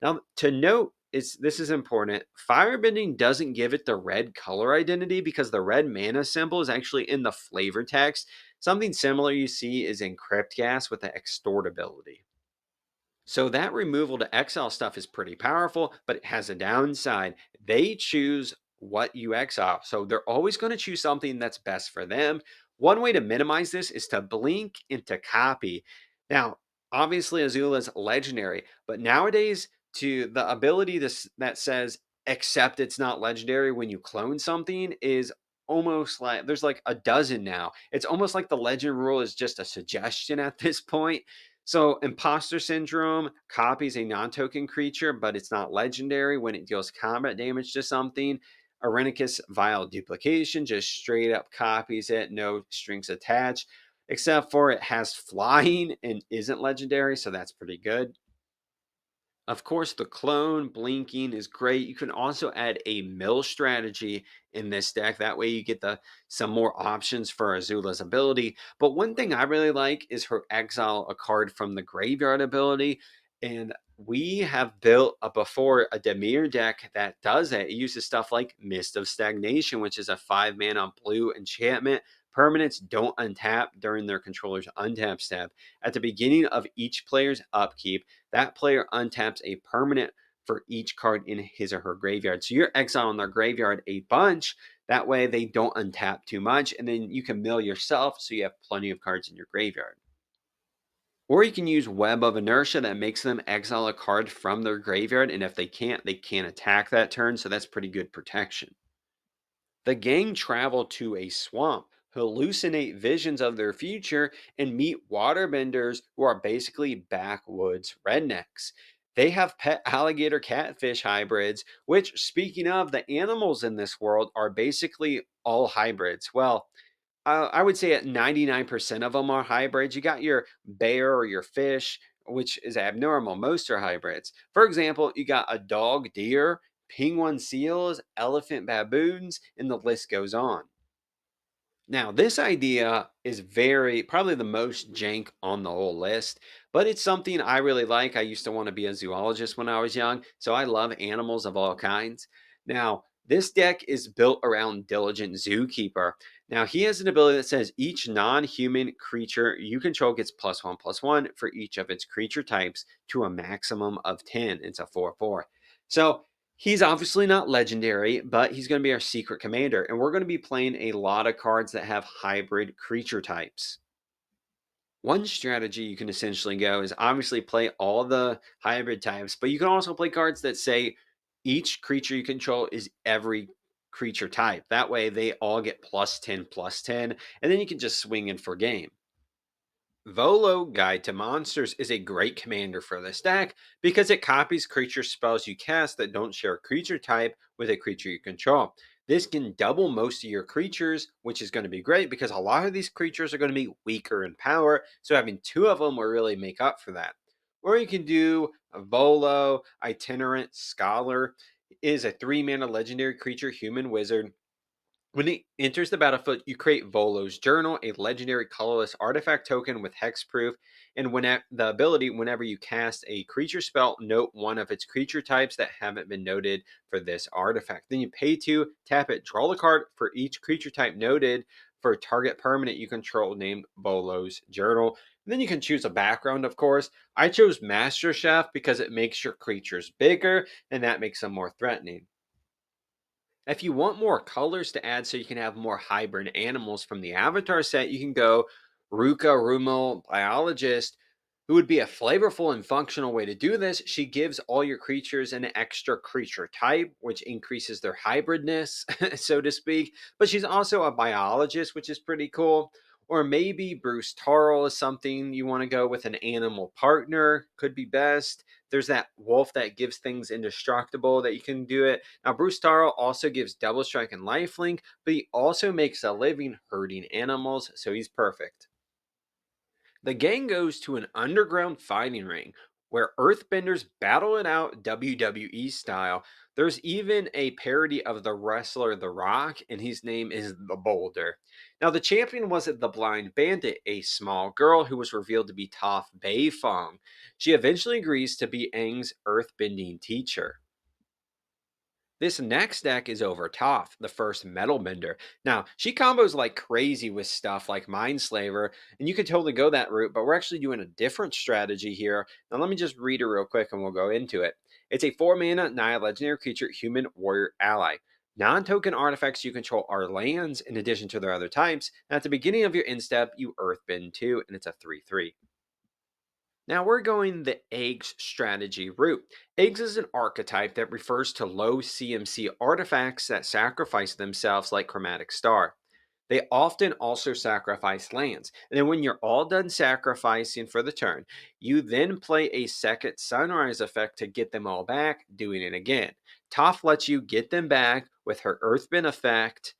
Now, to note, this is important. Firebending doesn't give it the red color identity because the red mana symbol is actually in the flavor text. Something similar you see is in Crypt Gas with the extort ability. So that removal to exile stuff is pretty powerful, but it has a downside. They choose what you exile. So they're always going to choose something that's best for them. One way to minimize this is to blink and to copy. Now, obviously Azula is legendary, but nowadays to the ability that says except it's not legendary when you clone something is almost like there's like a dozen now. It's almost like the legend rule is just a suggestion at this point. So, Imposter Syndrome copies a non token creature, but it's not legendary when it deals combat damage to something. Arenicus Vile Duplication just straight up copies it, no strings attached, except for it has flying and isn't legendary, so that's pretty good. Of course, the clone blinking is great. You can also add a mill strategy in this deck. That way you get some more options for Azula's ability. But one thing I really like is her exile a card from the graveyard ability. And we have built before a Demir deck that does it. It uses stuff like Mist of Stagnation, which is a 5 mana blue enchantment. Permanents don't untap during their controller's untap step. At the beginning of each player's upkeep, that player untaps a permanent for each card in his or her graveyard. So you're exiling their graveyard a bunch. That way they don't untap too much. And then you can mill yourself so you have plenty of cards in your graveyard. Or you can use Web of Inertia that makes them exile a card from their graveyard. And if they can't attack that turn. So that's pretty good protection. The gang travel to a swamp, hallucinate visions of their future, and meet waterbenders who are basically backwoods rednecks. They have pet alligator catfish hybrids, which, speaking of, the animals in this world are basically all hybrids. Well, I would say at 99% of them are hybrids. You got your bear or your fish, which is abnormal. Most are hybrids. For example, you got a dog deer, penguin seals, elephant baboons, and the list goes on. Now, this idea is probably the most jank on the whole list, but it's something I really like. I used to want to be a zoologist when I was young, so I love animals of all kinds. Now, this deck is built around Diligent Zookeeper. Now, he has an ability that says each non human creature you control gets +1/+1 for each of its creature types to a maximum of 10. It's a 4/4. So, he's obviously not legendary, but he's going to be our secret commander, and we're going to be playing a lot of cards that have hybrid creature types. One strategy you can essentially go is obviously play all the hybrid types, but you can also play cards that say each creature you control is every creature type. That way they all get +10/+10, and then you can just swing in for game. Volo Guide to Monsters is a great commander for this deck because it copies creature spells you cast that don't share a creature type with a creature you control. This can double most of your creatures, which is going to be great because a lot of these creatures are going to be weaker in power, so having two of them will really make up for that. Or you can do a Volo Itinerant Scholar is a 3 mana legendary creature human wizard. When it enters the battlefield, you create Volo's Journal, a legendary colorless artifact token with hexproof. And when the ability, whenever you cast a creature spell, note one of its creature types that haven't been noted for this artifact. Then you pay to tap it, draw the card for each creature type noted for a target permanent you control named Volo's Journal. And then you can choose a background, of course. I chose Master Chef because it makes your creatures bigger and that makes them more threatening. If you want more colors to add so you can have more hybrid animals from the Avatar set, you can go Ruka Rumo Biologist, who would be a flavorful and functional way to do this. She gives all your creatures an extra creature type, which increases their hybridness, so to speak. But she's also a biologist, which is pretty cool. Or maybe Bruce Tarl is something you want to go with an animal partner, could be best. There's that wolf that gives things indestructible that you can do it. Now, Bruce Tarl also gives double strike and lifelink, but he also makes a living hurting animals, so he's perfect. The gang goes to an underground fighting ring where earthbenders battle it out WWE style. There's even a parody of the wrestler The Rock, and his name is The Boulder. Now, the champion was the Blind Bandit, a small girl who was revealed to be Toph Beifong. She eventually agrees to be Aang's earthbending teacher. This next deck is over Toph, the first metal bender. Now, she combos like crazy with stuff like Mindslaver, and you could totally go that route, but we're actually doing a different strategy here. Now, let me just read it real quick and we'll go into it. It's a 4 mana Naya legendary creature, human warrior ally. Non token artifacts you control are lands in addition to their other types. And at the beginning of your end step, you earthbend 2, and it's a 3/3. Now we're going the eggs strategy route. Eggs is an archetype that refers to low CMC artifacts that sacrifice themselves like Chromatic Star. They often also sacrifice lands. And then when you're all done sacrificing for the turn, you then play a second sunrise effect to get them all back, doing it again. Toph lets you get them back with her Earthbend effect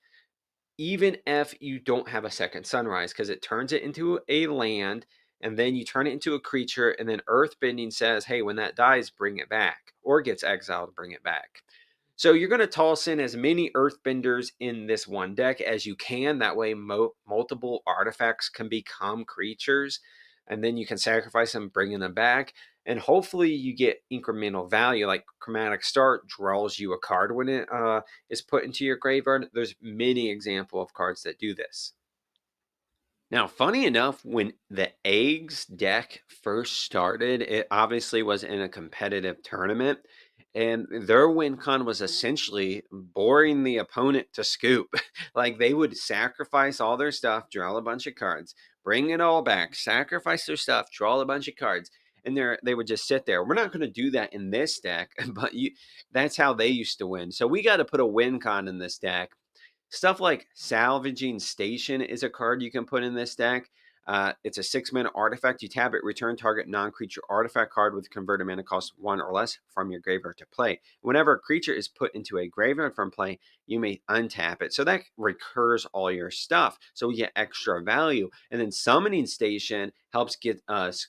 even if you don't have a second sunrise, because it turns it into a land and then you turn it into a creature, and then earthbending says, hey, when that dies, bring it back, or gets exiled, bring it back. So you're going to toss in as many earthbenders in this one deck as you can. That way, multiple artifacts can become creatures, and then you can sacrifice them, bringing them back. And hopefully, you get incremental value. Like Chromatic Start draws you a card when it is put into your graveyard. There's many example of cards that do this. Now, funny enough, when the eggs deck first started, it obviously was in a competitive tournament, and their win con was essentially boring the opponent to scoop. Like they would sacrifice all their stuff, draw a bunch of cards, bring it all back, sacrifice their stuff, draw a bunch of cards, and they would just sit there. We're not going to do that in this deck, but that's how they used to win. So we got to put a win con in this deck. Stuff like Salvaging Station is a card you can put in this deck. It's a 6 mana artifact. You tap it, return target non creature artifact card with converted mana cost 1 or less from your graveyard to play. Whenever a creature is put into a graveyard from play, you may untap it. So that recurs all your stuff. So we get extra value. And then Summoning Station helps get us,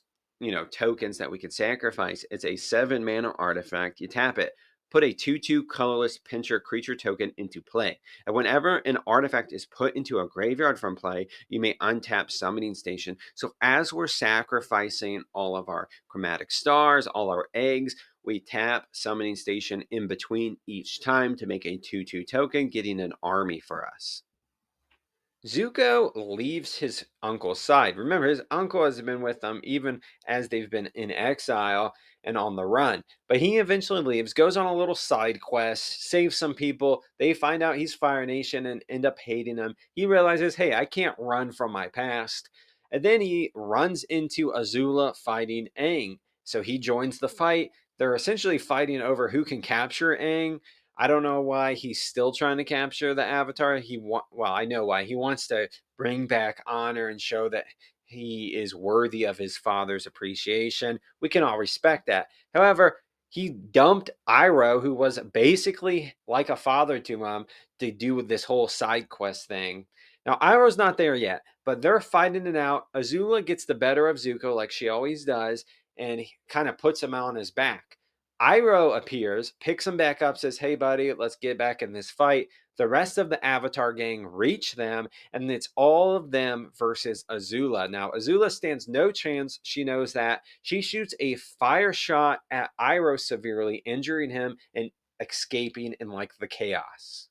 tokens that we can sacrifice. It's a 7 mana artifact. You tap it, put a 2/2 colorless pincher creature token into play. And whenever an artifact is put into a graveyard from play, you may untap Summoning Station. So as we're sacrificing all of our Chromatic Stars, all our eggs, we tap Summoning Station in between each time to make a 2/2 token, getting an army for us. Zuko leaves his uncle's side. Remember, his uncle has been with them even as they've been in exile and on the run. But he eventually leaves, goes on a little side quest, saves some people. They find out he's Fire Nation and end up hating him. He realizes, hey, I can't run from my past. And then he runs into Azula fighting Aang. So he joins the fight. They're essentially fighting over who can capture Aang. I don't know why he's still trying to capture the Avatar. Well, I know why. He wants to bring back honor and show that he is worthy of his father's appreciation. We can all respect that. However, he dumped Iroh, who was basically like a father to him, to do this whole side quest thing. Now, Iroh's not there yet, but they're fighting it out. Azula gets the better of Zuko, like she always does, and he kind of puts him on his back. Iroh appears, picks him back up, says, "Hey, buddy, let's get back in this fight." The rest of the Avatar gang reach them, and it's all of them versus Azula. Now, Azula stands no chance. She knows that. She shoots a fire shot at Iroh, severely injuring him and escaping in like the chaos.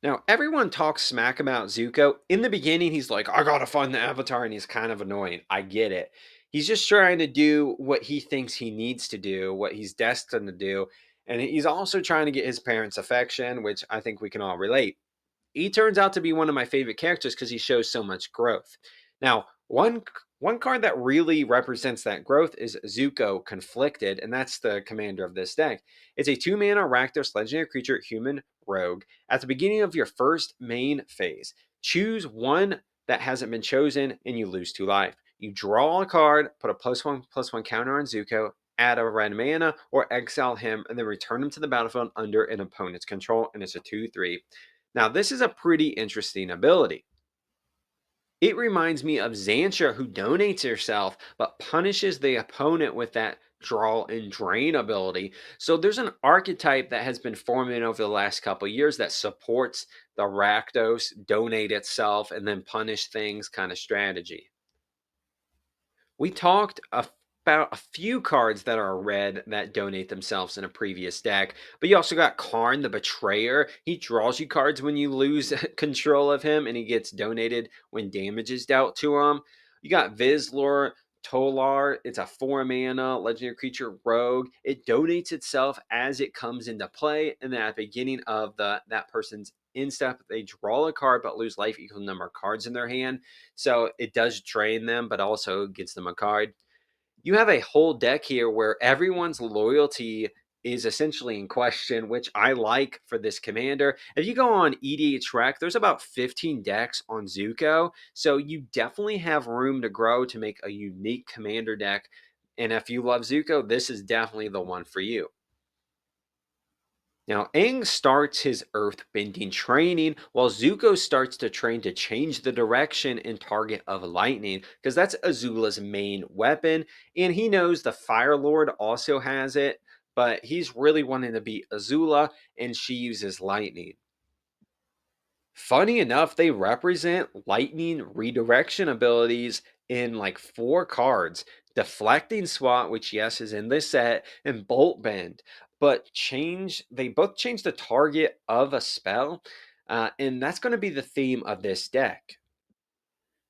Now, everyone talks smack about Zuko. In the beginning, he's like, "I gotta find the Avatar," and he's kind of annoying. I get it. He's just trying to do what he thinks he needs to do, what he's destined to do. And he's also trying to get his parents' affection, which I think we can all relate. He turns out to be one of my favorite characters because he shows so much growth. Now, one card that really represents that growth is Zuko Conflicted, and that's the commander of this deck. It's a 2 mana Rakdos legendary creature, human rogue. At the beginning of your first main phase, choose one that hasn't been chosen, and you lose 2 life. You draw a card, put a +1/+1 counter on Zuko, add a red mana, or exile him, and then return him to the battlefield under an opponent's control, and it's a 2/3. Now, this is a pretty interesting ability. It reminds me of Xantia, who donates herself but punishes the opponent with that draw and drain ability. So there's an archetype that has been forming over the last couple of years that supports the Rakdos donate itself and then punish things kind of strategy. We talked about a few cards that are red that donate themselves in a previous deck, but you also got Karn the Betrayer. He draws you cards when you lose control of him, and he gets donated when damage is dealt to him. You got Vizlor Tolar. It's a 4 mana legendary creature rogue. It donates itself as it comes into play, and then at the beginning of that person's in step, they draw a card but lose life equal number of cards in their hand. So it does drain them, but also gives them a card. You have a whole deck here where everyone's loyalty is essentially in question, which I like for this commander. If you go on EDH Rec, there's about 15 decks on Zuko. So you definitely have room to grow to make a unique commander deck. And if you love Zuko, this is definitely the one for you. Now, Aang starts his earthbending training while Zuko starts to train to change the direction and target of lightning because that's Azula's main weapon. And he knows the Fire Lord also has it, but he's really wanting to beat Azula and she uses lightning. Funny enough, they represent lightning redirection abilities in like 4 cards. Deflecting Swat, which yes is in this set, and Bolt Bend. But they both change the target of a spell. And that's going to be the theme of this deck.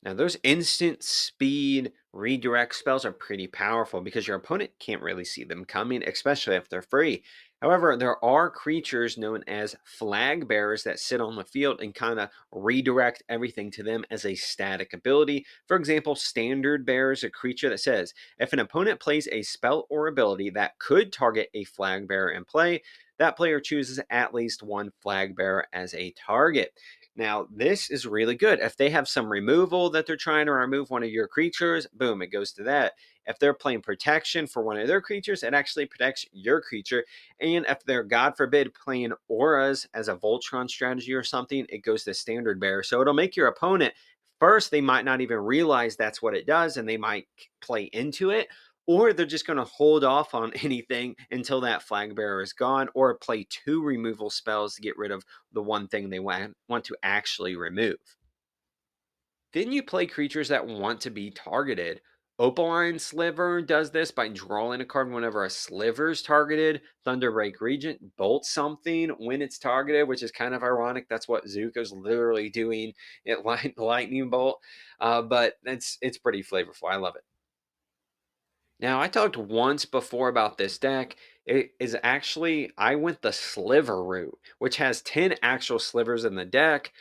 Now, those instant speed redirect spells are pretty powerful because your opponent can't really see them coming, especially if they're free. However, there are creatures known as flag bearers that sit on the field and kind of redirect everything to them as a static ability. For example, Standard Bearer is a creature that says if an opponent plays a spell or ability that could target a flag bearer in play, that player chooses at least one flag bearer as a target. Now, this is really good. If they have some removal that they're trying to remove one of your creatures, boom, it goes to that. If they're playing protection for one of their creatures, it actually protects your creature. And if they're, God forbid, playing auras as a Voltron strategy or something, it goes to Standard Bearer. So it'll make your opponent, first, they might not even realize that's what it does, and they might play into it, or they're just going to hold off on anything until that flag bearer is gone, or play 2 removal spells to get rid of the one thing they want to actually remove. Then you play creatures that want to be targeted. Opaline Sliver does this by drawing a card whenever a sliver is targeted. Thunderbreak Regent bolts something when it's targeted, which is kind of ironic. That's what Zuko's literally doing at Lightning Bolt. But it's pretty flavorful. I love it. Now, I talked once before about this deck. It is actually, I went the sliver route, which has 10 actual slivers in the deck,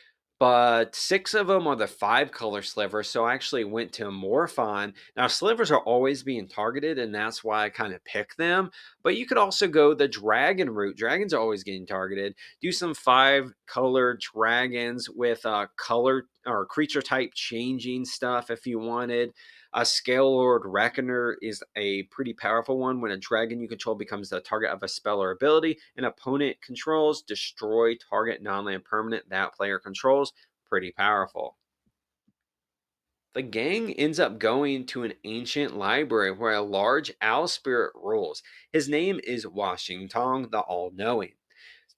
but 6 of them are the 5-color slivers, so I actually went to Morphon. Now, slivers are always being targeted, and that's why I kind of pick them, but you could also go the dragon route. Dragons are always getting targeted. Do some 5-color dragons with color or creature type changing stuff if you wanted. A Scale Lord Reckoner is a pretty powerful one. When a dragon you control becomes the target of a spell or ability an opponent controls, destroy target non-land permanent that player controls. Pretty powerful. The gang ends up going to an ancient library where a large owl spirit rules. His name is Washington the All-Knowing.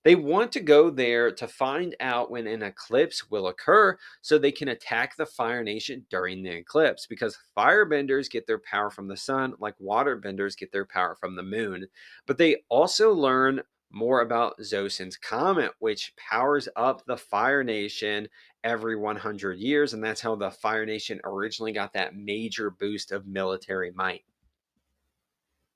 They want to go there to find out when an eclipse will occur so they can attack the Fire Nation during the eclipse because firebenders get their power from the sun like waterbenders get their power from the moon. But they also learn more about Zosin's comet, which powers up the Fire Nation every 100 years, and that's how the Fire Nation originally got that major boost of military might.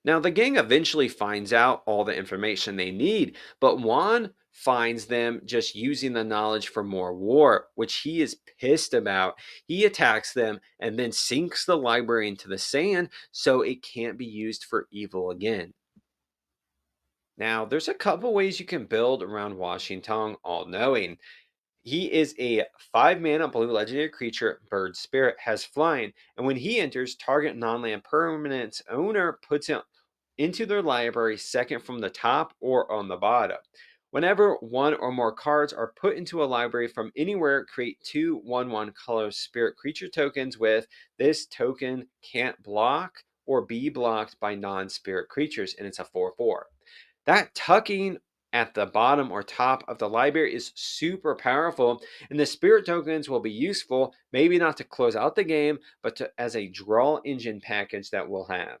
Now, the gang eventually finds out all the information they need, but Juan finds them just using the knowledge for more war, which he is pissed about. He attacks them and then sinks the library into the sand so it can't be used for evil again. Now, there's a couple ways you can build around Washington All Knowing. He is a 5-mana blue legendary creature, bird spirit, has flying, and when he enters, target non land permanent's owner puts him into their library second from the top or on the bottom. Whenever one or more cards are put into a library from anywhere, create 2/1/1 color spirit creature tokens with this token can't block or be blocked by non spirit creatures, and it's a 4/4. That tucking at the bottom or top of the library is super powerful, and the spirit tokens will be useful, maybe not to close out the game, but as a draw engine package that we'll have.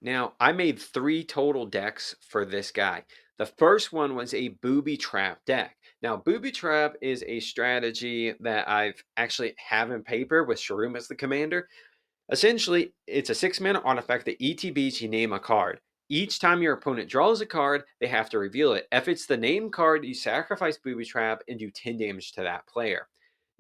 Now, I made 3 total decks for this guy. The first one was a Boobytrap deck. Now, Boobytrap is a strategy that I've actually have in paper with Shroom as the commander. Essentially, it's a 6-mana artifact that ETBs you name a card. Each time your opponent draws a card, they have to reveal it. If it's the named card, you sacrifice Booby Trap and do 10 damage to that player.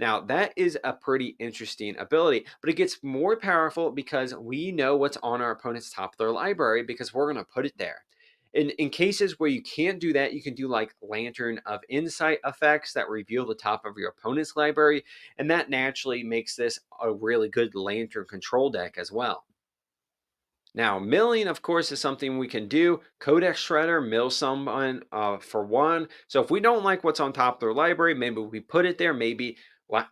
Now, that is a pretty interesting ability, but it gets more powerful because we know what's on our opponent's top of their library because we're going to put it there. In cases where you can't do that, you can do like Lantern of Insight effects that reveal the top of your opponent's library, and that naturally makes this a really good Lantern control deck as well. Now, milling, of course, is something we can do. Codex Shredder, mill someone for one. So if we don't like what's on top of their library, maybe we put it there. Maybe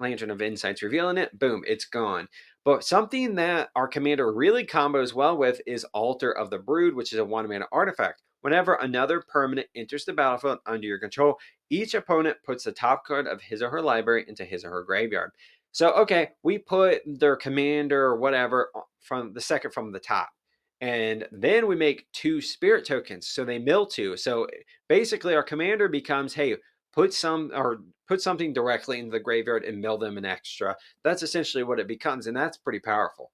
Lantern of Insight's revealing it. Boom, it's gone. But something that our commander really combos well with is Altar of the Brood, which is a 1-mana artifact. Whenever another permanent enters the battlefield under your control, each opponent puts the top card of his or her library into his or her graveyard. So, okay, we put their commander or whatever from the second from the top, and then we make 2 spirit tokens. So they mill 2. So basically our commander becomes, hey, put something directly into the graveyard and mill them an extra. That's essentially what it becomes, and that's pretty powerful.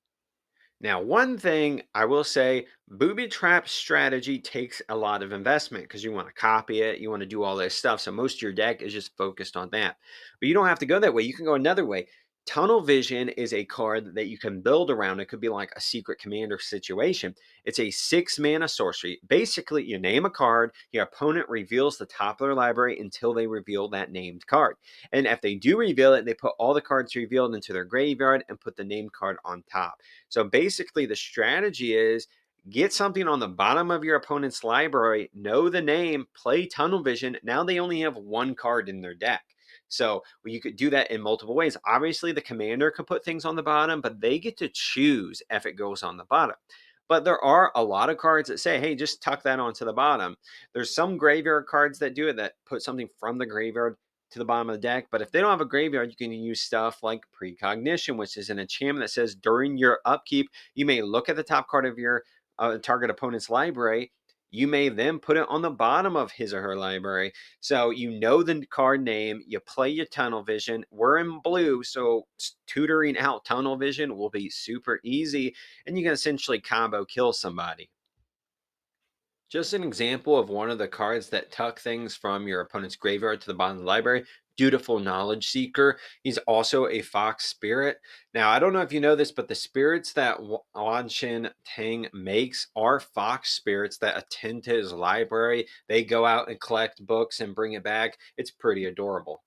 Now, one thing I will say, Booby Trap strategy takes a lot of investment because you want to copy it, you want to do all this stuff. So most of your deck is just focused on that. But you don't have to go that way. You can go another way. Tunnel Vision is a card that you can build around. It could be like a secret commander situation. It's a 6-mana sorcery. Basically, you name a card, your opponent reveals the top of their library until they reveal that named card. And if they do reveal it, they put all the cards revealed into their graveyard and put the named card on top. So basically, the strategy is get something on the bottom of your opponent's library, know the name, play Tunnel Vision. Now they only have 1 card in their deck. So you could do that in multiple ways. Obviously, the commander could put things on the bottom, but they get to choose if it goes on the bottom. But there are a lot of cards that say, hey, just tuck that onto the bottom. There's some graveyard cards that do it that put something from the graveyard to the bottom of the deck. But if they don't have a graveyard, you can use stuff like Precognition, which is an enchantment that says during your upkeep, you may look at the top card of your target opponent's library. You may then put it on the bottom of his or her library. So you know the card name, you play your Tunnel Vision. We're in blue, so tutoring out Tunnel Vision will be super easy, and you can essentially combo kill somebody. Just an example of one of the cards that tuck things from your opponent's graveyard to the bottom of the library. Dutiful Knowledge Seeker. He's also a fox spirit. Now, I don't know if you know this, but the spirits that Wanshin Tang makes are fox spirits that attend to his library. They go out and collect books and bring it back. It's pretty adorable.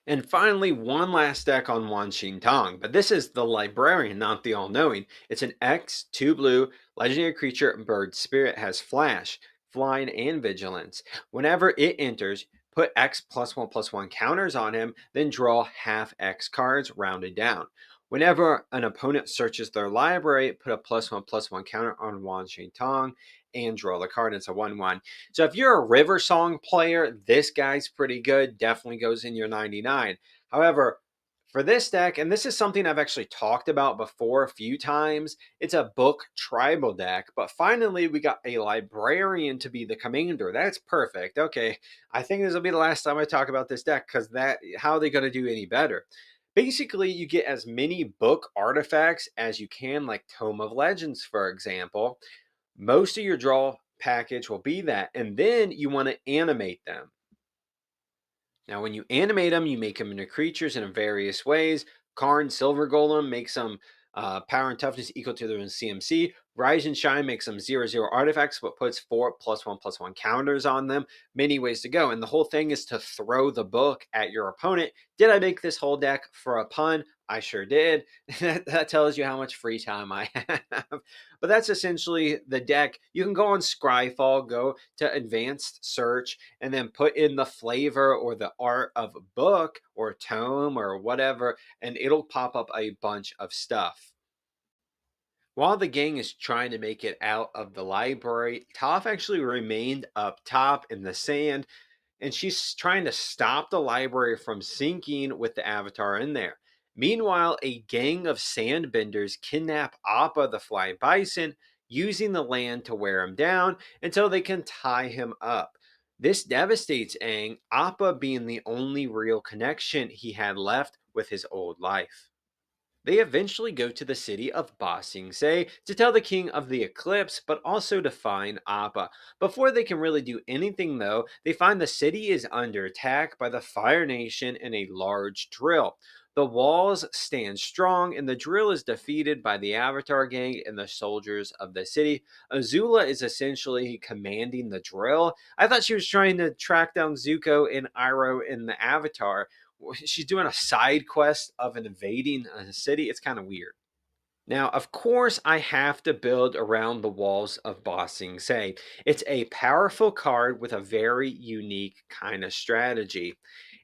And finally, one last deck on Wan Xing Tong, but this is the Librarian, not the All Knowing. It's an X, 2 blue, legendary creature, bird spirit, has flash, flying, and vigilance. Whenever it enters, put X +1/+1 counters on him, then draw half X cards rounded down. Whenever an opponent searches their library, put a +1/+1 counter on Wan Xing Tong and draw the card. It's a 1/1. So if you're a River Song player, this guy's pretty good. Definitely goes in your 99. However, for this deck, and this is something I've actually talked about before a few times, it's a book tribal deck. But finally, we got a librarian to be the commander. That's perfect. Okay, I think this will be the last time I talk about this deck because that how are they going to do any better? Basically, you get as many book artifacts as you can, like Tome of Legends, for example. Most of your draw package will be that, and then you want to animate them. Now, when you animate them, you make them into creatures in various ways. Karn Silver Golem makes them power and toughness equal to their own CMC. Rise and Shine makes them 0/0 artifacts, but puts 4 +1/+1 counters on them. Many ways to go. And the whole thing is to throw the book at your opponent. Did I make this whole deck for a pun? I sure did. That tells you how much free time I have. But that's essentially the deck. You can go on Scryfall, go to advanced search, and then put in the flavor or the art of a book or tome or whatever, and it'll pop up a bunch of stuff. While the gang is trying to make it out of the library, Toph actually remained up top in the sand, and she's trying to stop the library from sinking with the Avatar in there. Meanwhile, a gang of sandbenders kidnap Appa the flying bison, using the land to wear him down until they can tie him up. This devastates Aang, Appa being the only real connection he had left with his old life. They eventually go to the city of Ba Sing Se to tell the king of the eclipse, but also to find Appa. Before they can really do anything, though, they find the city is under attack by the Fire Nation in a large drill. The walls stand strong, and the drill is defeated by the Avatar gang and the soldiers of the city. Azula is essentially commanding the drill. I thought she was trying to track down Zuko and Iroh in the Avatar. She's doing a side quest of invading a city. It's kind of weird. Now, of course, I have to build around the walls of Ba Sing Se. It's a powerful card with a very unique kind of strategy.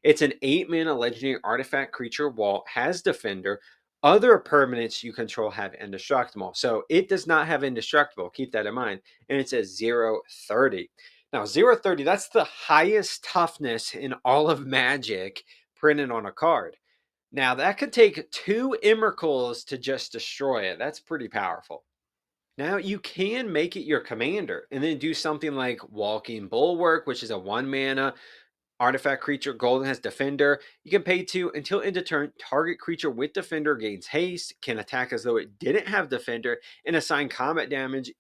It's an 8 mana legendary artifact creature wall, has Defender. Other permanents you control have Indestructible. So it does not have Indestructible. Keep that in mind. And it's a 0/30. Now, 0/30, that's the highest toughness in all of Magic printed on a card. Now, that could take 2 Emrakuls to just destroy it. That's pretty powerful. Now, you can make it your commander and then do something like Walking Bulwark, which is a 1 mana artifact creature. Golden has Defender. You can pay 2 until end of turn. Target creature with Defender gains haste, can attack as though it didn't have Defender, and assign combat damage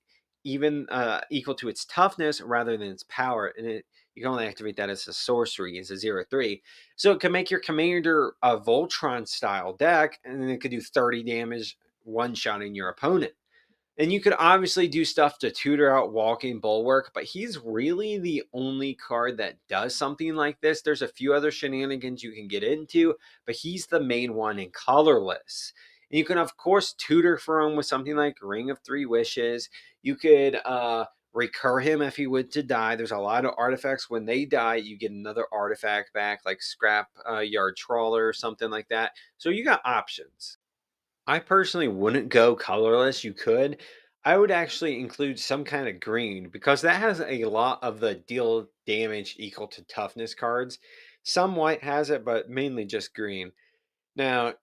even equal to its toughness rather than its power. And you can only activate that as a sorcery, as a 0/3. So it can make your commander a Voltron style deck, and then it could do 30 damage one shotting your opponent. And you could obviously do stuff to tutor out Walking Bulwark, but he's really the only card that does something like this. There's a few other shenanigans you can get into, but he's the main one in colorless. And you can, of course, tutor for him with something like Ring of Three Wishes. You could recur him if he would to die. There's a lot of artifacts. When they die, you get another artifact back, like Scrap Yard Trawler or something like that. So you got options. I personally wouldn't go colorless. You could. I would actually include some kind of green because that has a lot of the deal damage equal to toughness cards. Some white has it, but mainly just green. Now,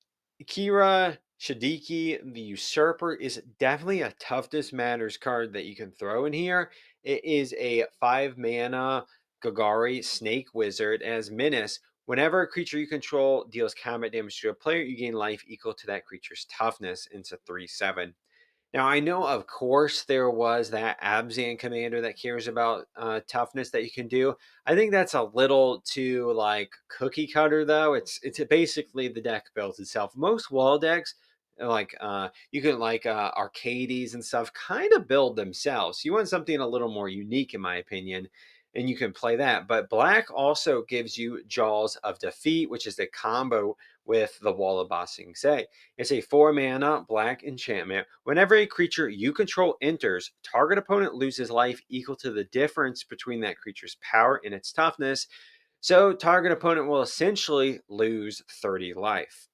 Kira Shadiki, the Usurper, is definitely a toughness matters card that you can throw in here. It is a 5 mana Gagari Snake Wizard as Menace. Whenever a creature you control deals combat damage to a player, you gain life equal to that creature's toughness into 3/7. Now, I know, of course, there was that Abzan commander that cares about toughness that you can do. I think that's a little too like cookie cutter, though. It's basically the deck builds itself. Most wall decks, like you can like arcades and stuff, kind of build themselves. You want something a little more unique, in my opinion, and you can play that. But black also gives you Jaws of Defeat, which is the combo with the Wall of Bossing Say. It's a 4 mana black enchantment. Whenever a creature you control enters, target opponent loses life equal to the difference between that creature's power and its toughness. So, target opponent will essentially lose 30 life.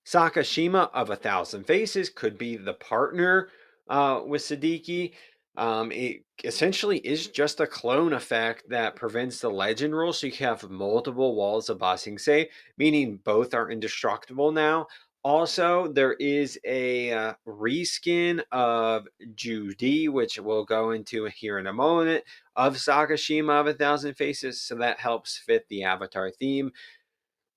Sakashima of A Thousand Faces could be the partner with Siddiqui. It essentially is just a clone effect that prevents the legend rule, so you can have multiple walls of Bossing Say, meaning both are indestructible now. Also, there is a reskin of Joo Dee, which we'll go into here in a moment, of Sakashima of A Thousand Faces, so that helps fit the Avatar theme.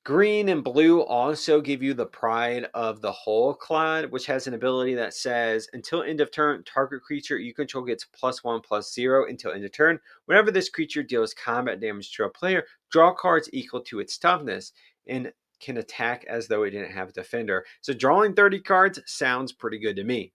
Green and blue also give you the Pride of the Whole Clad, which has an ability that says until end of turn, target creature you control gets +1/+0 until end of turn. Whenever this creature deals combat damage to a player, draw cards equal to its toughness and can attack as though it didn't have a defender. So drawing 30 cards sounds pretty good to me.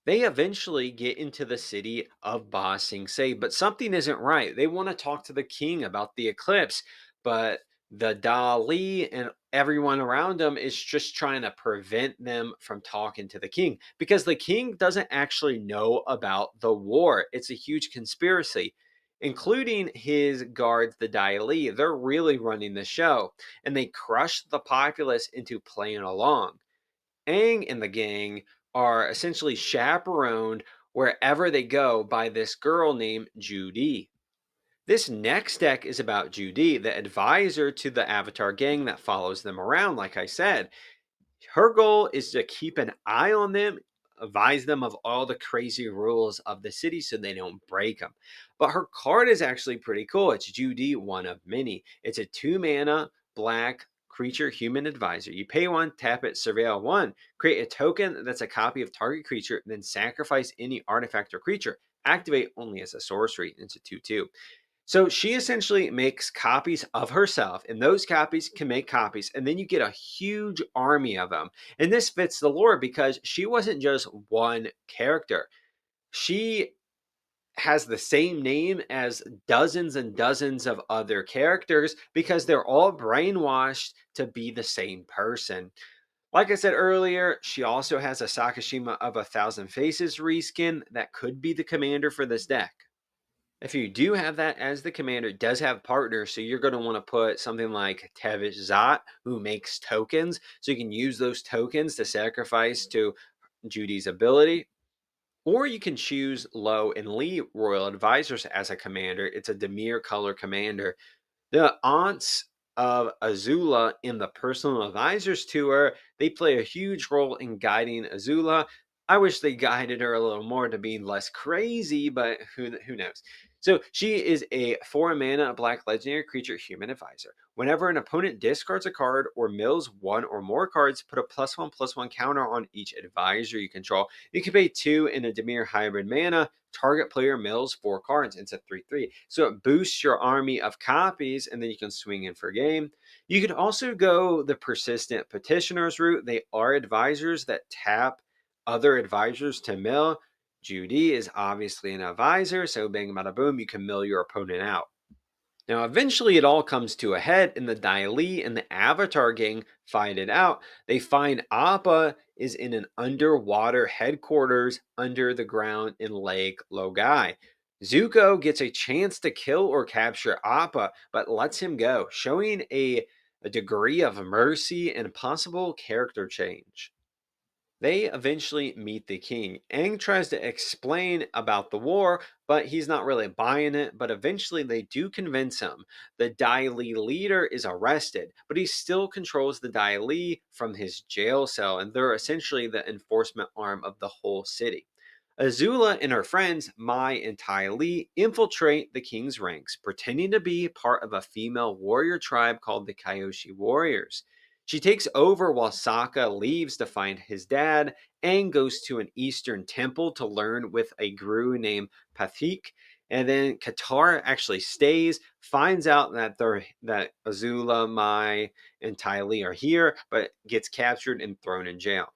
They eventually get into the city of Ba Sing Se, but something isn't right. They want to talk to the king about the eclipse, but the Dali and everyone around them is just trying to prevent them from talking to the king because the king doesn't actually know about the war. It's a huge conspiracy, including his guards, the Dali. They're really running the show, and they crush the populace into playing along. Aang and the gang are essentially chaperoned wherever they go by this girl named Joo Dee. This next deck is about Joo Dee, the advisor to the Avatar gang that follows them around, like I said. Her goal is to keep an eye on them, advise them of all the crazy rules of the city so they don't break them. But her card is actually pretty cool. It's Joo Dee, one of many. It's a 2 mana black creature human advisor. You pay one, tap it, surveil one, create a token that's a copy of target creature, then sacrifice any artifact or creature. Activate only as a sorcery. It's a 2/2. So she essentially makes copies of herself, and those copies can make copies, and then you get a huge army of them. And this fits the lore because she wasn't just one character. She has the same name as dozens and dozens of other characters because they're all brainwashed to be the same person. Like I said earlier, she also has a Sakashima of A Thousand Faces reskin that could be the commander for this deck. If you do have that as the commander, it does have partners, so you're going to want to put something like Tevish Zot, who makes tokens, so you can use those tokens to sacrifice to Judy's ability. Or you can choose Lo and Lee Royal Advisors as a commander. It's a Demir color commander. The aunts of Azula in the Personal Advisors Tour, they play a huge role in guiding Azula. I wish they guided her a little more to be less crazy, but who knows? So she is a 4 mana black legendary creature human advisor. Whenever an opponent discards a card or mills one or more cards, put a +1/+1 counter on each advisor you control. You can pay 2 in a Demir hybrid mana. Target player mills 4 cards. It's a 3/3. So it boosts your army of copies, and then you can swing in for game. You can also go the persistent petitioners route. They are advisors that tap other advisors to mill. Joo Dee is obviously an advisor, so bang bada boom, you can mill your opponent out. Now, eventually, it all comes to a head, and the Dai Li and the Avatar gang fight it out. They find Appa is in an underwater headquarters under the ground in Lake Logai. Zuko gets a chance to kill or capture Appa, but lets him go, showing a degree of mercy and possible character change. They eventually meet the king. Aang tries to explain about the war, but he's not really buying it. But eventually, they do convince him. The Dai Li leader is arrested, but he still controls the Dai Li from his jail cell, and they're essentially the enforcement arm of the whole city. Azula and her friends, Mai and Tai Li, infiltrate the king's ranks, pretending to be part of a female warrior tribe called the Kyoshi Warriors. She takes over while Sokka leaves to find his dad. Aang goes to an eastern temple to learn with a guru named Pathik. And then Katara actually stays, finds out that Azula, Mai, and Ty Lee are here, but gets captured and thrown in jail.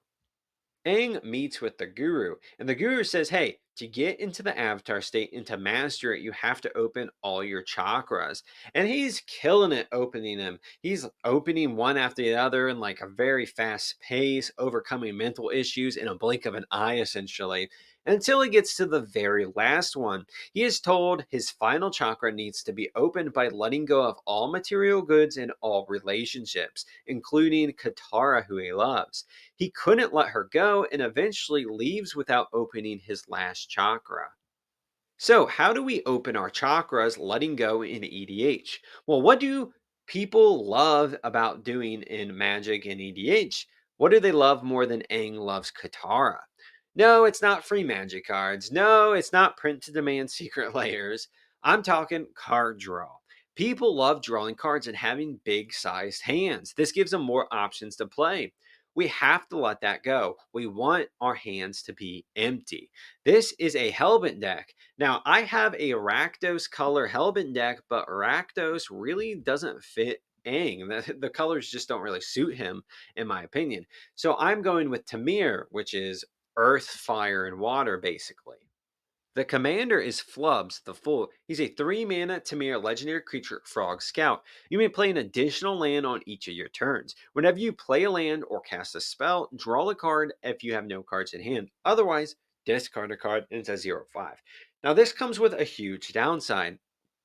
Aang meets with the guru, and the guru says, hey, to get into the avatar state and to master it, you have to open all your chakras. And he's killing it opening them. He's opening one after the other in like a very fast pace, overcoming mental issues in a blink of an eye, essentially. Until he gets to the very last one. He is told his final chakra needs to be opened by letting go of all material goods and all relationships, including Katara, who he loves. He couldn't let her go and eventually leaves without opening his last chakra. So, how do we open our chakras letting go in EDH? Well, what do people love about doing in Magic and EDH? What do they love more than Aang loves Katara? No, it's not free Magic cards. No, it's not print to demand secret layers. I'm talking card draw. People love drawing cards and having big sized hands. This gives them more options to play. We have to let that go. We want our hands to be empty. This is a Hellbent deck. Now, I have a Rakdos color Hellbent deck, but Rakdos really doesn't fit Aang. The colors just don't really suit him, in my opinion. So I'm going with Temur, which is earth, fire, and water, basically. The commander is Flubs the Fool. He's a 3 mana Temur legendary creature frog scout. You may play an additional land on each of your turns. Whenever you play a land or cast a spell, draw a card if you have no cards in hand. Otherwise, discard a card and it's a 0/5. Now, this comes with a huge downside.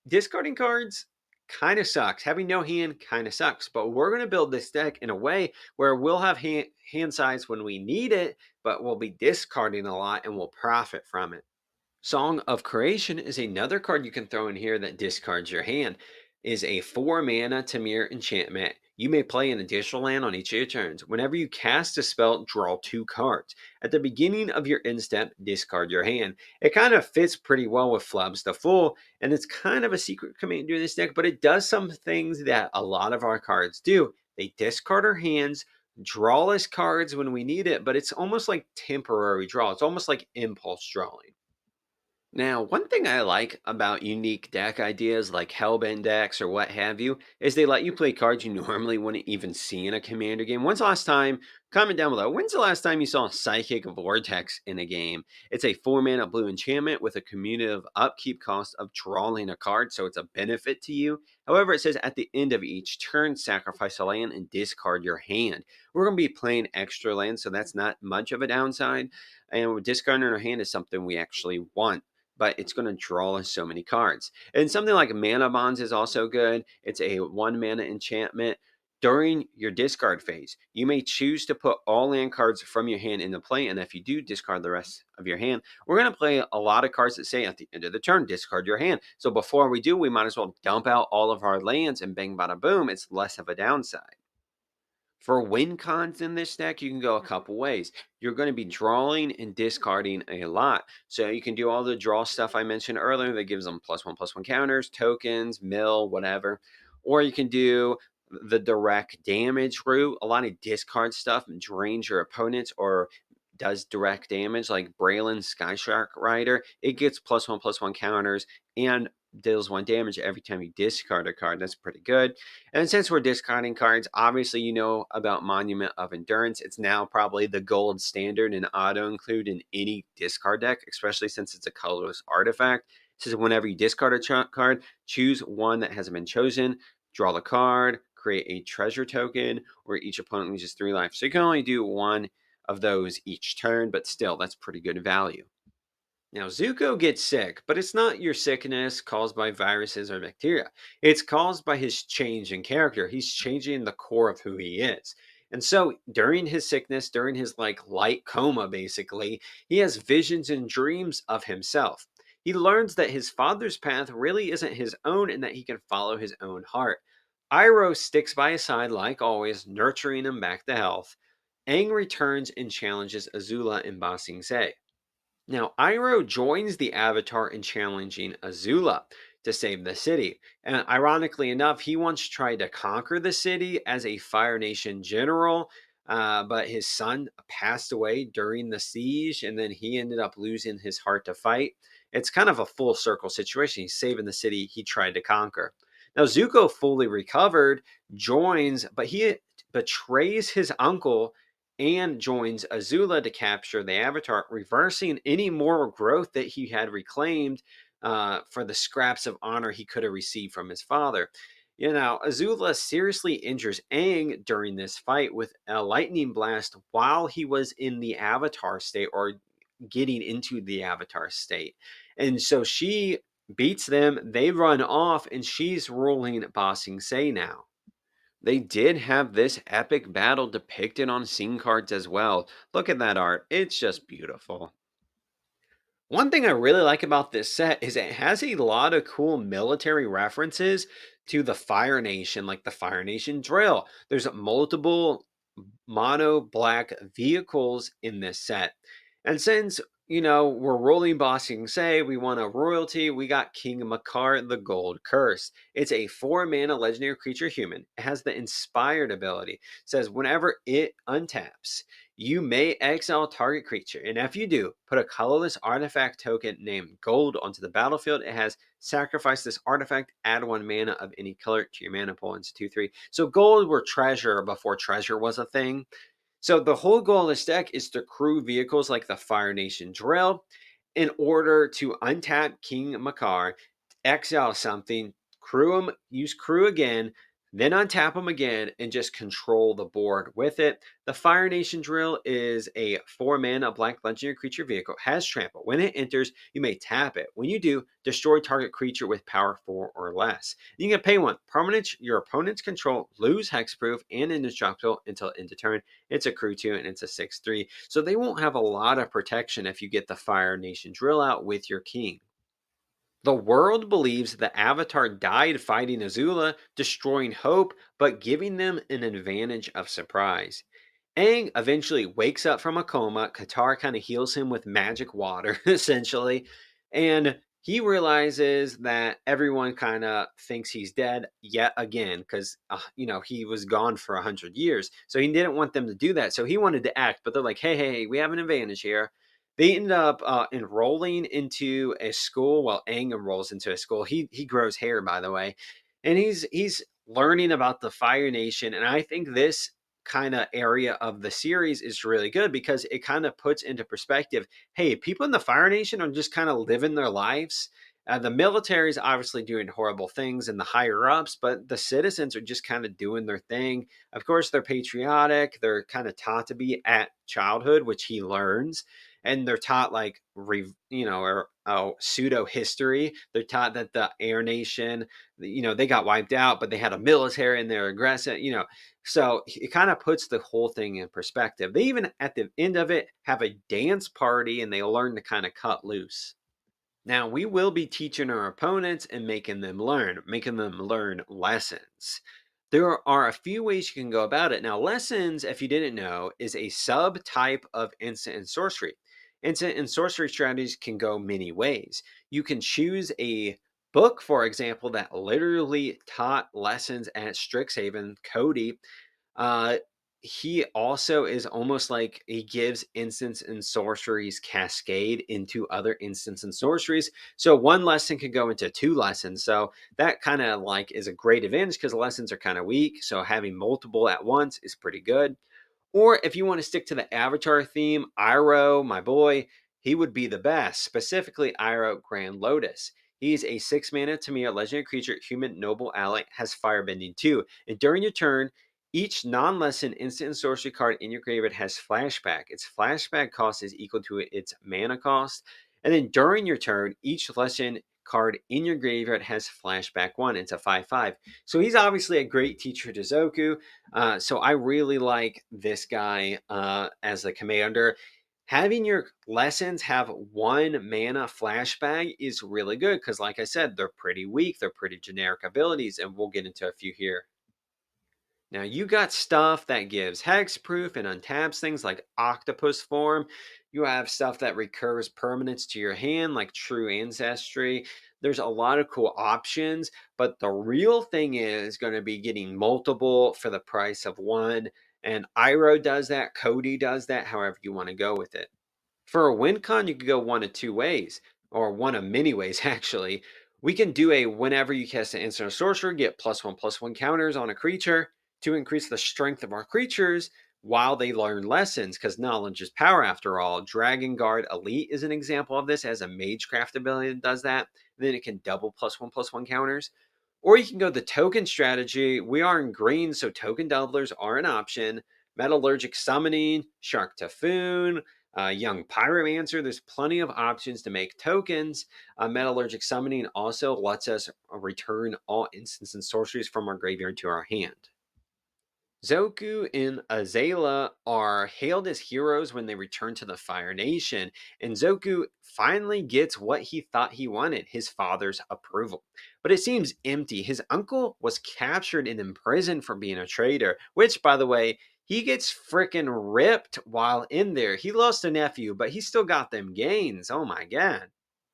Discarding cards kind of sucks. Having no hand kind of sucks. But we're going to build this deck in a way where we'll have hand size when we need it, but we'll be discarding a lot and we'll profit from it. Song of Creation is another card you can throw in here that discards your hand. Is a 4 mana Temur enchantment. You may play an additional land on each of your turns. Whenever you cast a spell, draw 2 cards. At the beginning of your end step, discard your hand. It kind of fits pretty well with Flubs the Fool, and it's kind of a secret commander in this deck, but it does some things that a lot of our cards do. They discard our hands, draw us cards when we need it, but it's almost like temporary draw. It's almost like impulse drawing. Now, one thing I like about unique deck ideas like Hellbent decks or what have you is they let you play cards you normally wouldn't even see in a commander game. When's the last time? Comment down below. When's the last time you saw Psychic Vortex in a game? It's a 4 mana blue enchantment with a cumulative upkeep cost of drawing a card, so it's a benefit to you. However, it says at the end of each turn, sacrifice a land and discard your hand. We're going to be playing extra land, so that's not much of a downside. And discarding our hand is something we actually want, but it's going to draw us so many cards. And something like Mana Bonds is also good. It's a 1 mana enchantment. During your discard phase, you may choose to put all land cards from your hand into play, and if you do discard the rest of your hand, we're going to play a lot of cards that say at the end of the turn, discard your hand. So before we do, we might as well dump out all of our lands and bang bada boom, it's less of a downside. For win cons in this deck, you can go a couple ways. You're going to be drawing and discarding a lot. So you can do all the draw stuff I mentioned earlier that gives them +1/+1 counters, tokens, mill, whatever. Or you can do the direct damage route. A lot of discard stuff drains your opponents or does direct damage, like Braylon Skyshark Rider. It gets +1/+1 counters and deals 1 damage every time you discard a card. That's pretty good. And since we're discarding cards, obviously you know about Monument of Endurance. It's now probably the gold standard and auto include in any discard deck, especially since it's a colorless artifact. It says whenever you discard a card, choose one that hasn't been chosen, draw the card, create a treasure token, or each opponent loses 3 life. So you can only do one of those each turn, but still, that's pretty good value. Now, Zuko gets sick, but it's not your sickness caused by viruses or bacteria. It's caused by his change in character. He's changing the core of who he is. And so, during his sickness, during his like light coma, basically, he has visions and dreams of himself. He learns that his father's path really isn't his own and that he can follow his own heart. Iroh sticks by his side, like always, nurturing him back to health. Aang returns and challenges Azula in Ba Sing Se. Now, Iroh joins the Avatar in challenging Azula. to save the city. And ironically enough, he once tried to conquer the city as a Fire Nation general, but his son passed away during the siege, and then he ended up losing his heart to fight. It's kind of a full circle situation. He's saving the city he tried to conquer. Now, Zuko fully recovered, joins, but he betrays his uncle and joins Azula to capture the Avatar, reversing any moral growth that he had reclaimed for the scraps of honor he could have received from his father. You know, Azula seriously injures Aang during this fight with a lightning blast while he was in the Avatar state or getting into the Avatar state. And so she beats them, they run off, and she's ruling Ba Sing Se now. They did have this epic battle depicted on scene cards as well. Look at that art, it's just beautiful. One thing I really like about this set is it has a lot of cool military references to the Fire Nation, like the Fire Nation drill. There's multiple mono black vehicles in this set. And since, you know, we're rolling bossing, say we want a royalty, we got King Makar the Gold Curse. It's a 4 mana legendary creature human. It has the inspired ability. It says whenever it untaps, you may exile target creature, and if you do, put a colorless artifact token named Gold onto the battlefield. It has sacrifice this artifact, add 1 mana of any color to your mana pool into 2/3. So gold were treasure before treasure was a thing. So the whole goal of this deck is to crew vehicles like the Fire Nation Drill in order to untap King Makar, exile something, crew him, use crew again, then untap him again, and just control the board with it. The Fire Nation Drill is a 4 mana black legendary creature vehicle, has trample. When it enters, you may tap it. When you do, destroy target creature with power 4 or less. You can pay 1. Permanents your opponent's control lose hexproof and indestructible until end of turn. It's a crew 2 and it's a 6/3. So they won't have a lot of protection if you get the Fire Nation Drill out with your king. The world believes the Avatar died fighting Azula, destroying hope, but giving them an advantage of surprise. Aang eventually wakes up from a coma. Katara kind of heals him with magic water, essentially. And he realizes that everyone kind of thinks he's dead yet again because, you know, he was gone for 100 years. So he didn't want them to do that. So he wanted to act, but they're like, hey, we have an advantage here. They end up enrolling into a school. Well, Aang enrolls into a school. He grows hair, by the way, and he's learning about the Fire Nation. And I think this kind of area of the series is really good because it kind of puts into perspective, hey, people in the Fire Nation are just kind of living their lives. The military is obviously doing horrible things and the higher ups, but the citizens are just kind of doing their thing. Of course, they're patriotic. They're kind of taught to be at childhood, which he learns, and they're taught like or pseudo history. They're taught that the Air Nation, you know, they got wiped out, but they had a military and they're aggressive, you know. So it kind of puts the whole thing in perspective. They even at the end of it have a dance party and they learn to kind of cut loose. Now, we will be teaching our opponents and making them learn lessons. There are a few ways you can go about it. Now, lessons, if you didn't know, is a subtype of instant and sorcery. Instant and sorcery strategies can go many ways. You can choose a book, for example, that literally taught lessons at Strixhaven, Codie. uh, he also is almost like he gives instants and sorceries cascade into into instants and sorceries. So one lesson could go into 2 lessons. So that kind of like is a great advantage because lessons are kind of weak. So having multiple at once is pretty good. Or if you want to stick to the Avatar theme, Iroh, my boy, he would be the best. Specifically, Iroh Grand Lotus. He's a 6 mana Temur legendary creature, human noble ally, has firebending too. And during your turn, each non-lesson instant and sorcery card in your graveyard has flashback. Its flashback cost is equal to its mana cost. And then during your turn, each lesson card in your graveyard has flashback 1. It's a 5/5. So he's obviously a great teacher to Zoku. So I really like this guy as the commander. Having your lessons have 1 mana flashback is really good because, like I said, they're pretty weak. They're pretty generic abilities, and we'll get into a few here. Now, you got stuff that gives hexproof and untaps things like octopus form. You have stuff that recurs permanence to your hand, like true ancestry. There's a lot of cool options, but the real thing is going to be getting multiple for the price of one. And Iroh does that, Codie does that, however you want to go with it. For a win con, you could go one of two ways, or one of many ways, actually. We can do a whenever you cast an instant or sorcerer, get +1/+1 counters on a creature to increase the strength of our creatures while they learn lessons, because knowledge is power after all. Dragon Guard Elite is an example of this, as a Magecraft ability that does that. Then it can double +1/+1 counters. Or you can go the token strategy. We are in green, so token doublers are an option. Metallurgic Summoning, Shark Typhoon, Young Pyromancer. There's plenty of options to make tokens. Metallurgic Summoning also lets us return all instants and sorceries from our graveyard to our hand. Zoku and Azula are hailed as heroes when they return to the Fire Nation, and Zoku finally gets what he thought he wanted, his father's approval. But it seems empty. His uncle was captured and imprisoned for being a traitor, which, by the way, he gets freaking ripped while in there. He lost a nephew, but he still got them gains. Oh my god.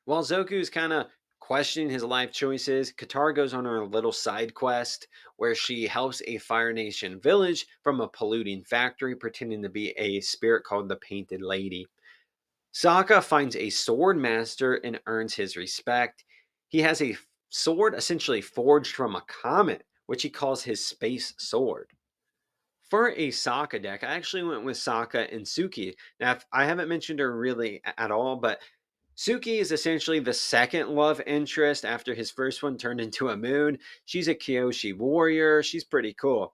While Zoku's kind of questioning his life choices, Katara goes on her little side quest where she helps a Fire Nation village from a polluting factory, pretending to be a spirit called the Painted Lady. Saga finds a sword master and earns his respect. He has a sword essentially forged from a comet, which he calls his space sword. For a Sokka deck, I actually went with Sokka and Suki. Now, I haven't mentioned her really at all, but Suki is essentially the second love interest after his first one turned into a moon. She's a Kyoshi warrior. She's pretty cool.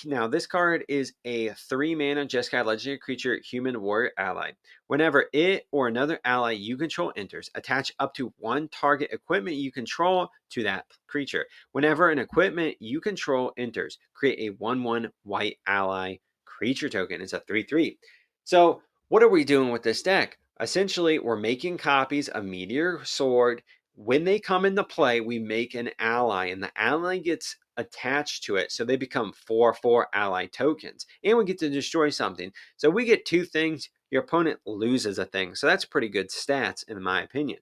Now, this card is a 3 mana Jeskai legendary creature human warrior ally. Whenever it or another ally you control enters, attach up to one target equipment you control to that creature. Whenever an equipment you control enters, create a 1/1 white ally creature token. It's a 3/3. So, what are we doing with this deck? Essentially, we're making copies of Meteor Sword. When they come into play, we make an ally, and the ally gets attached to it. So they become 4/4 ally tokens. And we get to destroy something. So we get two things. Your opponent loses a thing. So that's pretty good stats, in my opinion.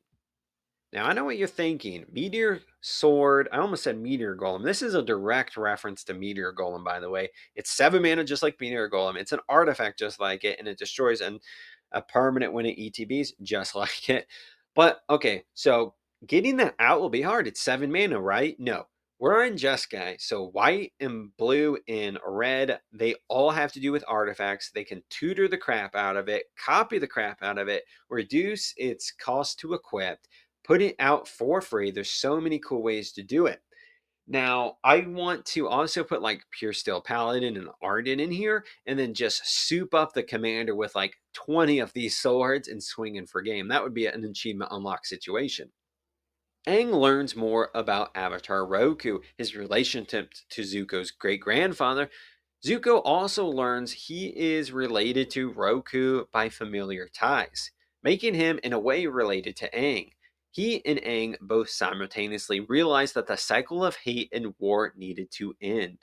Now, I know what you're thinking. Meteor Sword. I almost said Meteor Golem. This is a direct reference to Meteor Golem, by the way. It's 7 mana, just like Meteor Golem. It's an artifact just like it, and it destroys a permanent when it ETBs, just like it. But, okay, so getting that out will be hard. It's 7 mana, right? No. We're in Jeskai, so white and blue and red, they all have to do with artifacts. They can tutor the crap out of it, copy the crap out of it, reduce its cost to equip, put it out for free. There's so many cool ways to do it. Now, I want to also put like Pure Steel Paladin and Arden in here, and then just soup up the commander with like 20 of these swords and swinging for game. That would be an achievement unlock situation. Aang learns more about Avatar Roku, his relationship to Zuko's great grandfather. Zuko also learns he is related to Roku by familiar ties, making him in a way related to Aang. He and Aang both simultaneously realize that the cycle of hate and war needed to end.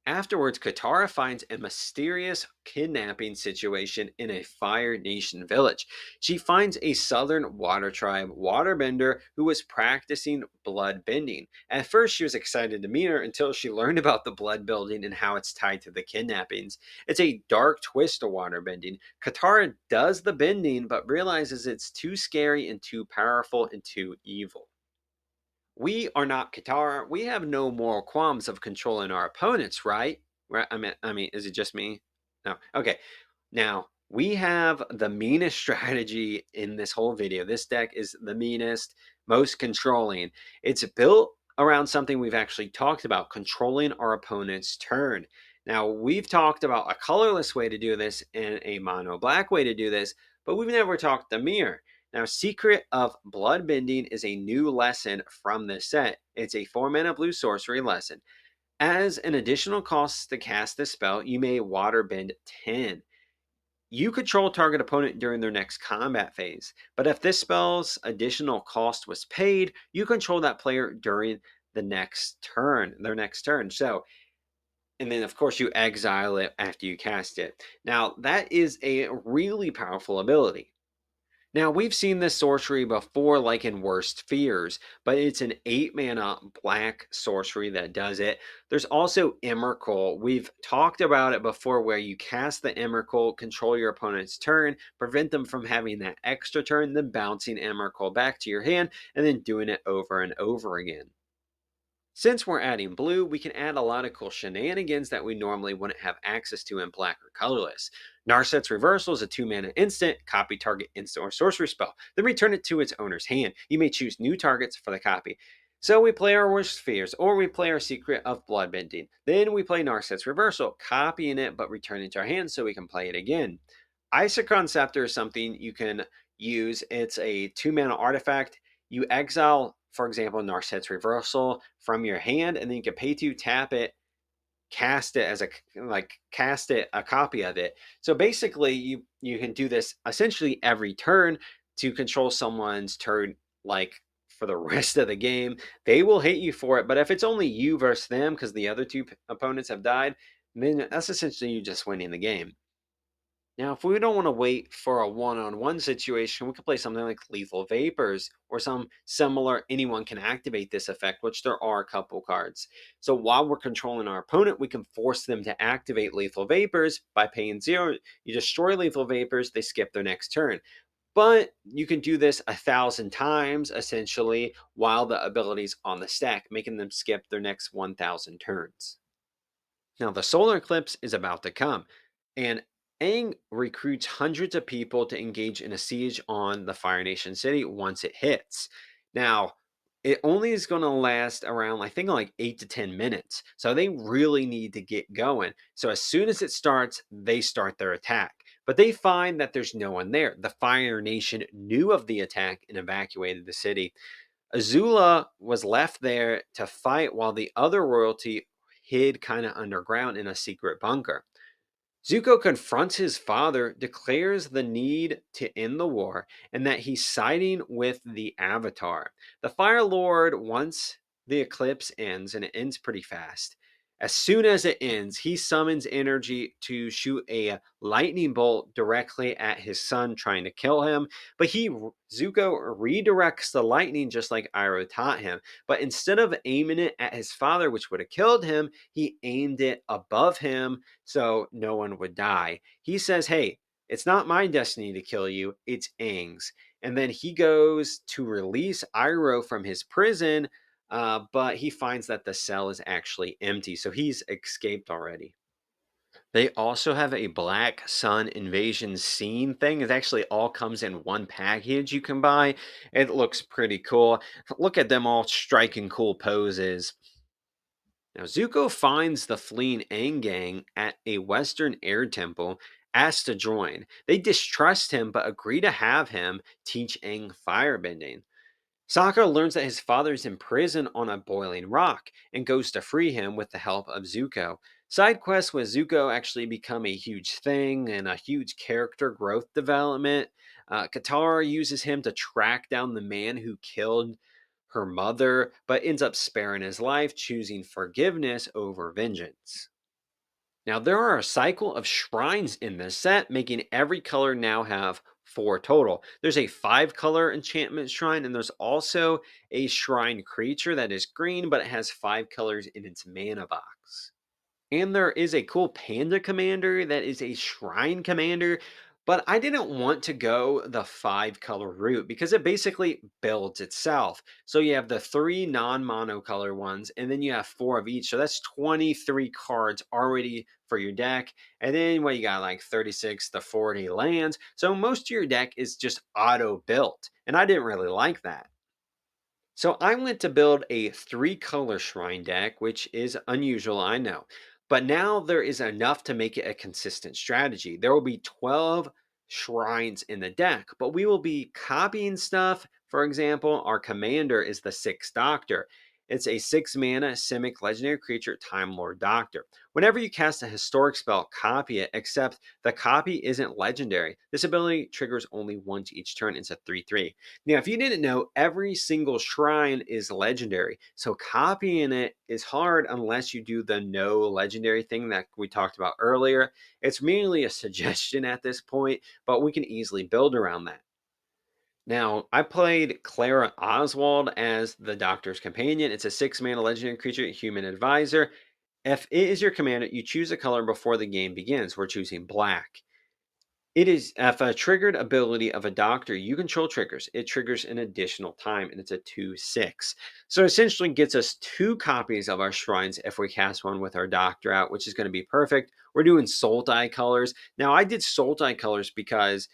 Afterwards, Katara finds a mysterious kidnapping situation in a Fire Nation village. She finds a southern water tribe waterbender who was practicing blood bending. At first, she was excited to meet her until she learned about the blood building and how it's tied to the kidnappings. It's a dark twist to waterbending. Katara does the bending, but realizes it's too scary and too powerful and too evil. We are not Qatar. We have no moral qualms of controlling our opponents, right? Right? I mean, is it just me? No. Okay. Now we have the meanest strategy in this whole video. This deck is the meanest, most controlling. It's built around something we've actually talked about: controlling our opponent's turn. Now we've talked about a colorless way to do this and a mono black way to do this, but we've never talked the mirror. Now, Secret of Bloodbending is a new lesson from this set. It's a 4 mana blue sorcery lesson. As an additional cost to cast this spell, you may waterbend 10. You control target opponent during their next combat phase, but if this spell's additional cost was paid, you control that player during their next turn. So And then, of course, you exile it after you cast it. Now, that is a really powerful ability. Now, we've seen this sorcery before, like in Worst Fears, but it's an 8 mana black sorcery that does it. There's also Emrakul. We've talked about it before, where you cast the Emrakul, control your opponent's turn, prevent them from having that extra turn, then bouncing Emrakul back to your hand, and then doing it over and over again. Since we're adding blue, we can add a lot of cool shenanigans that we normally wouldn't have access to in black or colorless. Narset's Reversal is a 2 mana instant, copy target instant or sorcery spell, then return it to its owner's hand. You may choose new targets for the copy. So we play our Worst Fears, or we play our Secret of Bloodbending. Then we play Narset's Reversal, copying it but returning it to our hand so we can play it again. Isochron Scepter is something you can use. It's a 2 mana artifact. You exile, for example, Narset's Reversal from your hand, and then you can pay to tap it, cast it as a cast it a copy of it. So basically, you can do this essentially every turn to control someone's turn, like for the rest of the game. They will hate you for it, but if it's only you versus them because the other two opponents have died, then that's essentially you just winning the game. Now, if we don't want to wait for a one-on-one situation, we could play something like Lethal Vapors or some similar anyone can activate this effect, which there are a couple cards. So while we're controlling our opponent, we can force them to activate Lethal Vapors by paying 0. You destroy Lethal Vapors, they skip their next turn. But you can do this 1,000 times, essentially, while the ability's on the stack, making them skip their next 1,000 turns. Now, the solar eclipse is about to come, and Aang recruits hundreds of people to engage in a siege on the Fire Nation city once it hits. Now, it only is going to last around, I think, like 8 to 10 minutes. So they really need to get going. So as soon as it starts, they start their attack. But they find that there's no one there. The Fire Nation knew of the attack and evacuated the city. Azula was left there to fight while the other royalty hid kind of underground in a secret bunker. Zuko confronts his father, declares the need to end the war, and that he's siding with the Avatar. The Fire Lord, once the eclipse ends, and it ends pretty fast, as soon as it ends, he summons energy to shoot a lightning bolt directly at his son, trying to kill him. But Zuko redirects the lightning just like Iroh taught him. But instead of aiming it at his father, which would have killed him, he aimed it above him so no one would die. He says, "Hey, it's not my destiny to kill you, it's Aang's." And then he goes to release Iroh from his prison, but he finds that the cell is actually empty, so he's escaped already. They also have a Black Sun invasion scene thing. It actually all comes in one package you can buy. It looks pretty cool. Look at them all striking cool poses. Now, Zuko finds the fleeing Aang gang at a Western air temple, asks to join. They distrust him but agree to have him teach Aang firebending. Saga learns that his father is in prison on a boiling rock and goes to free him with the help of Zuko. Side quests with Zuko actually become a huge thing and a huge character growth development. Katara uses him to track down the man who killed her mother, but ends up sparing his life, choosing forgiveness over vengeance. Now, there are a cycle of shrines in this set, making every color now have 4 total. There's a 5-color enchantment shrine, and there's also a shrine creature that is green, but it has 5 colors in its mana box. And there is a cool panda commander that is a shrine commander, but I didn't want to go the 5-color route because it basically builds itself. So you have the 3 non-mono color ones, and then you have 4 of each. So that's 23 cards already for your deck. And then what you got, like 36 to 40 lands. So most of your deck is just auto built. And I didn't really like that. So I went to build a 3-color shrine deck, which is unusual, I know. But now there is enough to make it a consistent strategy. There will be 12 shrines in the deck, but we will be copying stuff. For example, our commander is the 6th Doctor. It's a 6 mana Simic legendary creature, Time Lord Doctor. Whenever you cast a historic spell, copy it, except the copy isn't legendary. This ability triggers only once each turn. It's a 3/3. Now, if you didn't know, every single shrine is legendary. So copying it is hard unless you do the no legendary thing that we talked about earlier. It's merely a suggestion at this point, but we can easily build around that. Now, I played Clara Oswald as the Doctor's Companion. It's a 6 mana legendary creature, human advisor. If it is your commander, you choose a color before the game begins. We're choosing black. It is if a triggered ability of a doctor you control triggers, it triggers an additional time, and it's a 2/6. So essentially gets us 2 copies of our shrines if we cast one with our doctor out, which is going to be perfect. We're doing Sultai colors. Now I did Sultai colors because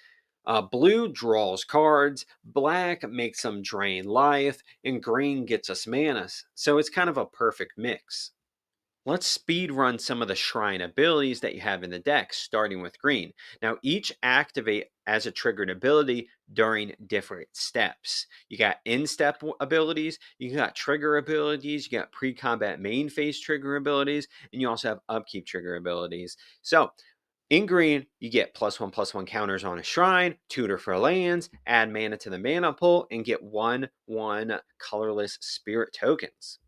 blue draws cards, black makes them drain life, and green gets us mana. So it's kind of a perfect mix. Let's speed run some of the shrine abilities that you have in the deck, starting with green. Now, each activate as a triggered ability during different steps. You got in-step abilities, you got trigger abilities, you got pre-combat main phase trigger abilities, and you also have upkeep trigger abilities. So, in green, you get +1/+1 counters on a shrine, tutor for lands, add mana to the mana pool, and get 1/1 colorless spirit tokens.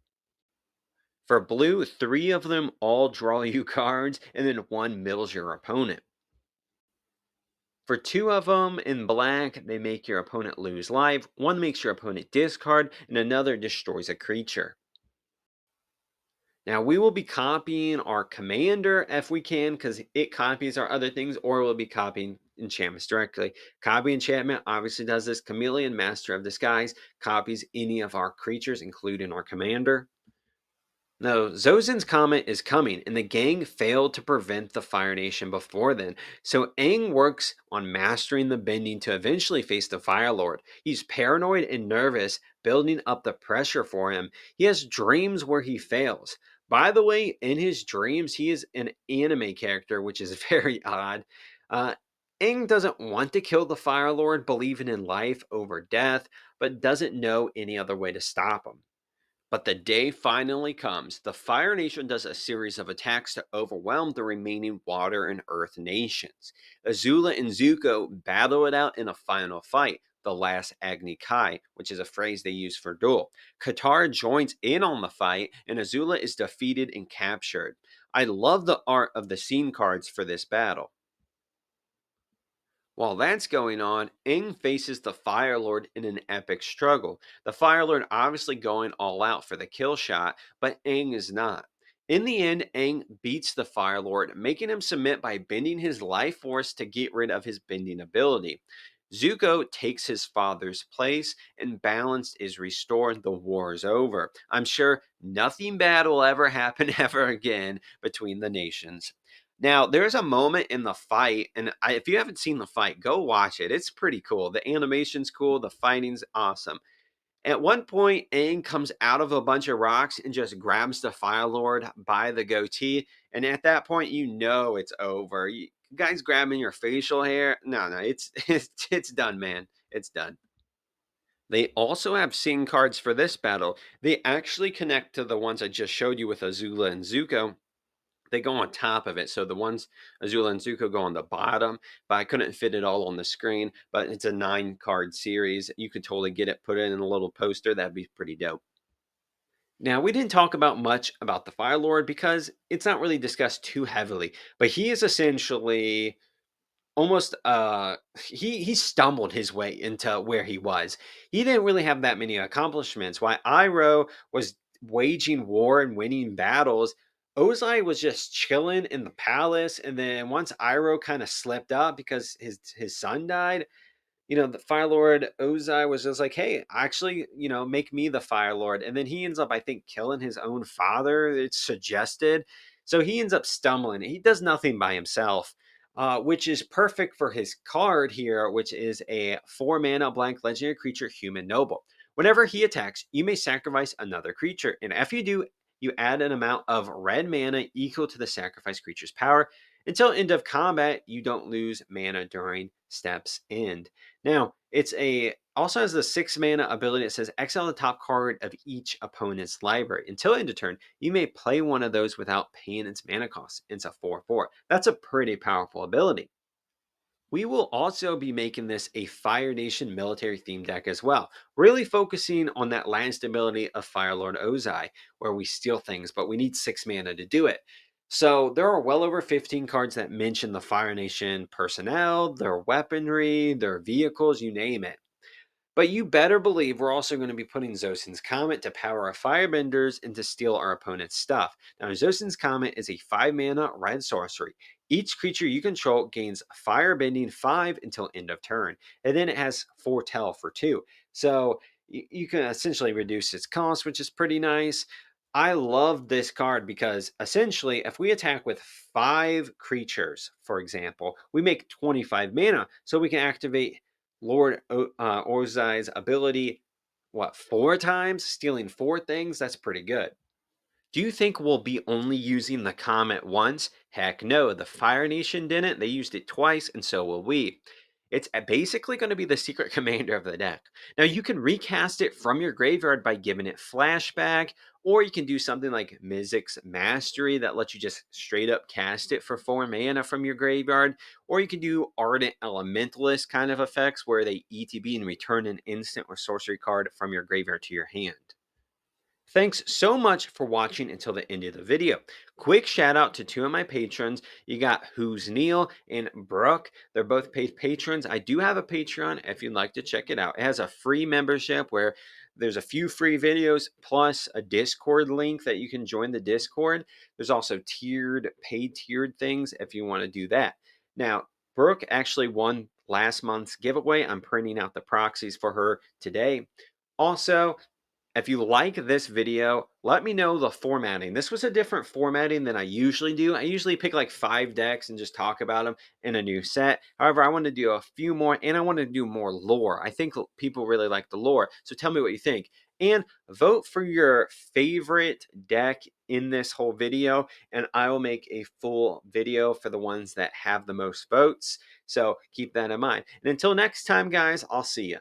For blue, 3 of them all draw you cards, and then 1 mills your opponent. For 2 of them in black, they make your opponent lose life, 1 makes your opponent discard, and another destroys a creature. Now, we will be copying our commander if we can, because it copies our other things, or we'll be copying enchantments directly. Copy enchantment obviously does this. Chameleon, Master of Disguise, copies any of our creatures, including our commander. No, Zozin's comet is coming, and the gang failed to prevent the Fire Nation before then. So Aang works on mastering the bending to eventually face the Fire Lord. He's paranoid and nervous, building up the pressure for him. He has dreams where he fails. By the way, in his dreams, he is an anime character, which is very odd. Uh, Aang doesn't want to kill the Fire Lord, believing in life over death, but doesn't know any other way to stop him. But the day finally comes. The Fire Nation does a series of attacks to overwhelm the remaining Water and Earth nations. Azula and Zuko battle it out in a final fight, the last Agni Kai, which is a phrase they use for duel. Qatar joins in on the fight, and Azula is defeated and captured. I love the art of the scene cards for this battle. While that's going on, Aang faces the Fire Lord in an epic struggle. The Fire Lord obviously going all out for the kill shot, but Aang is not. In the end, Aang beats the Fire Lord, making him submit by bending his life force to get rid of his bending ability. Zuko takes his father's place, and balance is restored. The war is over. I'm sure nothing bad will ever happen ever again between the nations. Now, there's a moment in the fight, and if you haven't seen the fight, go watch it. It's pretty cool. The animation's cool, the fighting's awesome. At one point, Aang comes out of a bunch of rocks and just grabs the Fire Lord by the goatee, and at that point, you know it's over. You guys grabbing your facial hair? No, it's it's done, man. It's done. They also have scene cards for this battle. They actually connect to the ones I just showed you with Azula and Zuko. They go on top of it. So the ones Azula and Zuko go on the bottom, but I couldn't fit it all on the screen. But it's a 9 card series. You could totally get it, put it in a little poster. That'd be pretty dope. Now, we didn't talk about much about the Fire Lord because it's not really discussed too heavily, but he is essentially almost he stumbled his way into where he was. He didn't really have that many accomplishments. While Iroh was waging war and winning battles, Ozai was just chilling in the palace. And then once Iroh kind of slipped up because his son died, the Fire Lord Ozai was just like, "Hey, actually, make me the Fire Lord." And then he ends up, I think, killing his own father. It's suggested, so he ends up stumbling. He does nothing by himself, which is perfect for his card here, which is a 4 mana blank legendary creature, Human Noble. Whenever he attacks, you may sacrifice another creature, and if you do, you add an amount of red mana equal to the sacrificed creature's power. Until end of combat, you don't lose mana during step's end. Now, it's a Also has the 6 mana ability that says exile the top card of each opponent's library. Until end of turn, you may play one of those without paying its mana cost. It's a 4/4. That's a pretty powerful ability. We will also be making this a Fire Nation military theme deck as well, really focusing on that land stability of Fire Lord Ozai, where we steal things, but we need 6 mana to do it. So there are well over 15 cards that mention the Fire Nation personnel, their weaponry, their vehicles, you name it. But you better believe we're also going to be putting Zosin's Comet to power our firebenders and to steal our opponent's stuff. Now, Zosin's Comet is a 5 mana red sorcery. Each creature you control gains firebending 5 until end of turn. And then it has foretell for 2. So you can essentially reduce its cost, which is pretty nice. I love this card because essentially, if we attack with 5 creatures, for example, we make 25 mana. So we can activate Lord Ozai's ability, what, 4 times? Stealing 4 things? That's pretty good. Do you think we'll be only using the comet once? Heck no, the Fire Nation didn't. They used it twice, and so will we. It's basically going to be the secret commander of the deck. Now, you can recast it from your graveyard by giving it flashback, or you can do something like Mizzix's Mastery that lets you just straight up cast it for 4 mana from your graveyard, or you can do Ardent Elementalist kind of effects where they ETB and return an instant or sorcery card from your graveyard to your hand. Thanks so much for watching until the end of the video. Quick shout out to 2 of my patrons. You got Who's Neil and Brooke. They're both paid patrons. I do have a Patreon if you'd like to check it out. It has a free membership where there's a few free videos plus a Discord link that you can join the Discord. There's also paid tiered things if you want to do that. Now, Brooke actually won last month's giveaway. I'm printing out the proxies for her today. Also, if you like this video, let me know the formatting. This was a different formatting than I usually do. I usually pick like 5 decks and just talk about them in a new set. However, I want to do a few more and I want to do more lore. I think people really like the lore. So tell me what you think. And vote for your favorite deck in this whole video. And I will make a full video for the ones that have the most votes. So keep that in mind. And until next time, guys, I'll see you.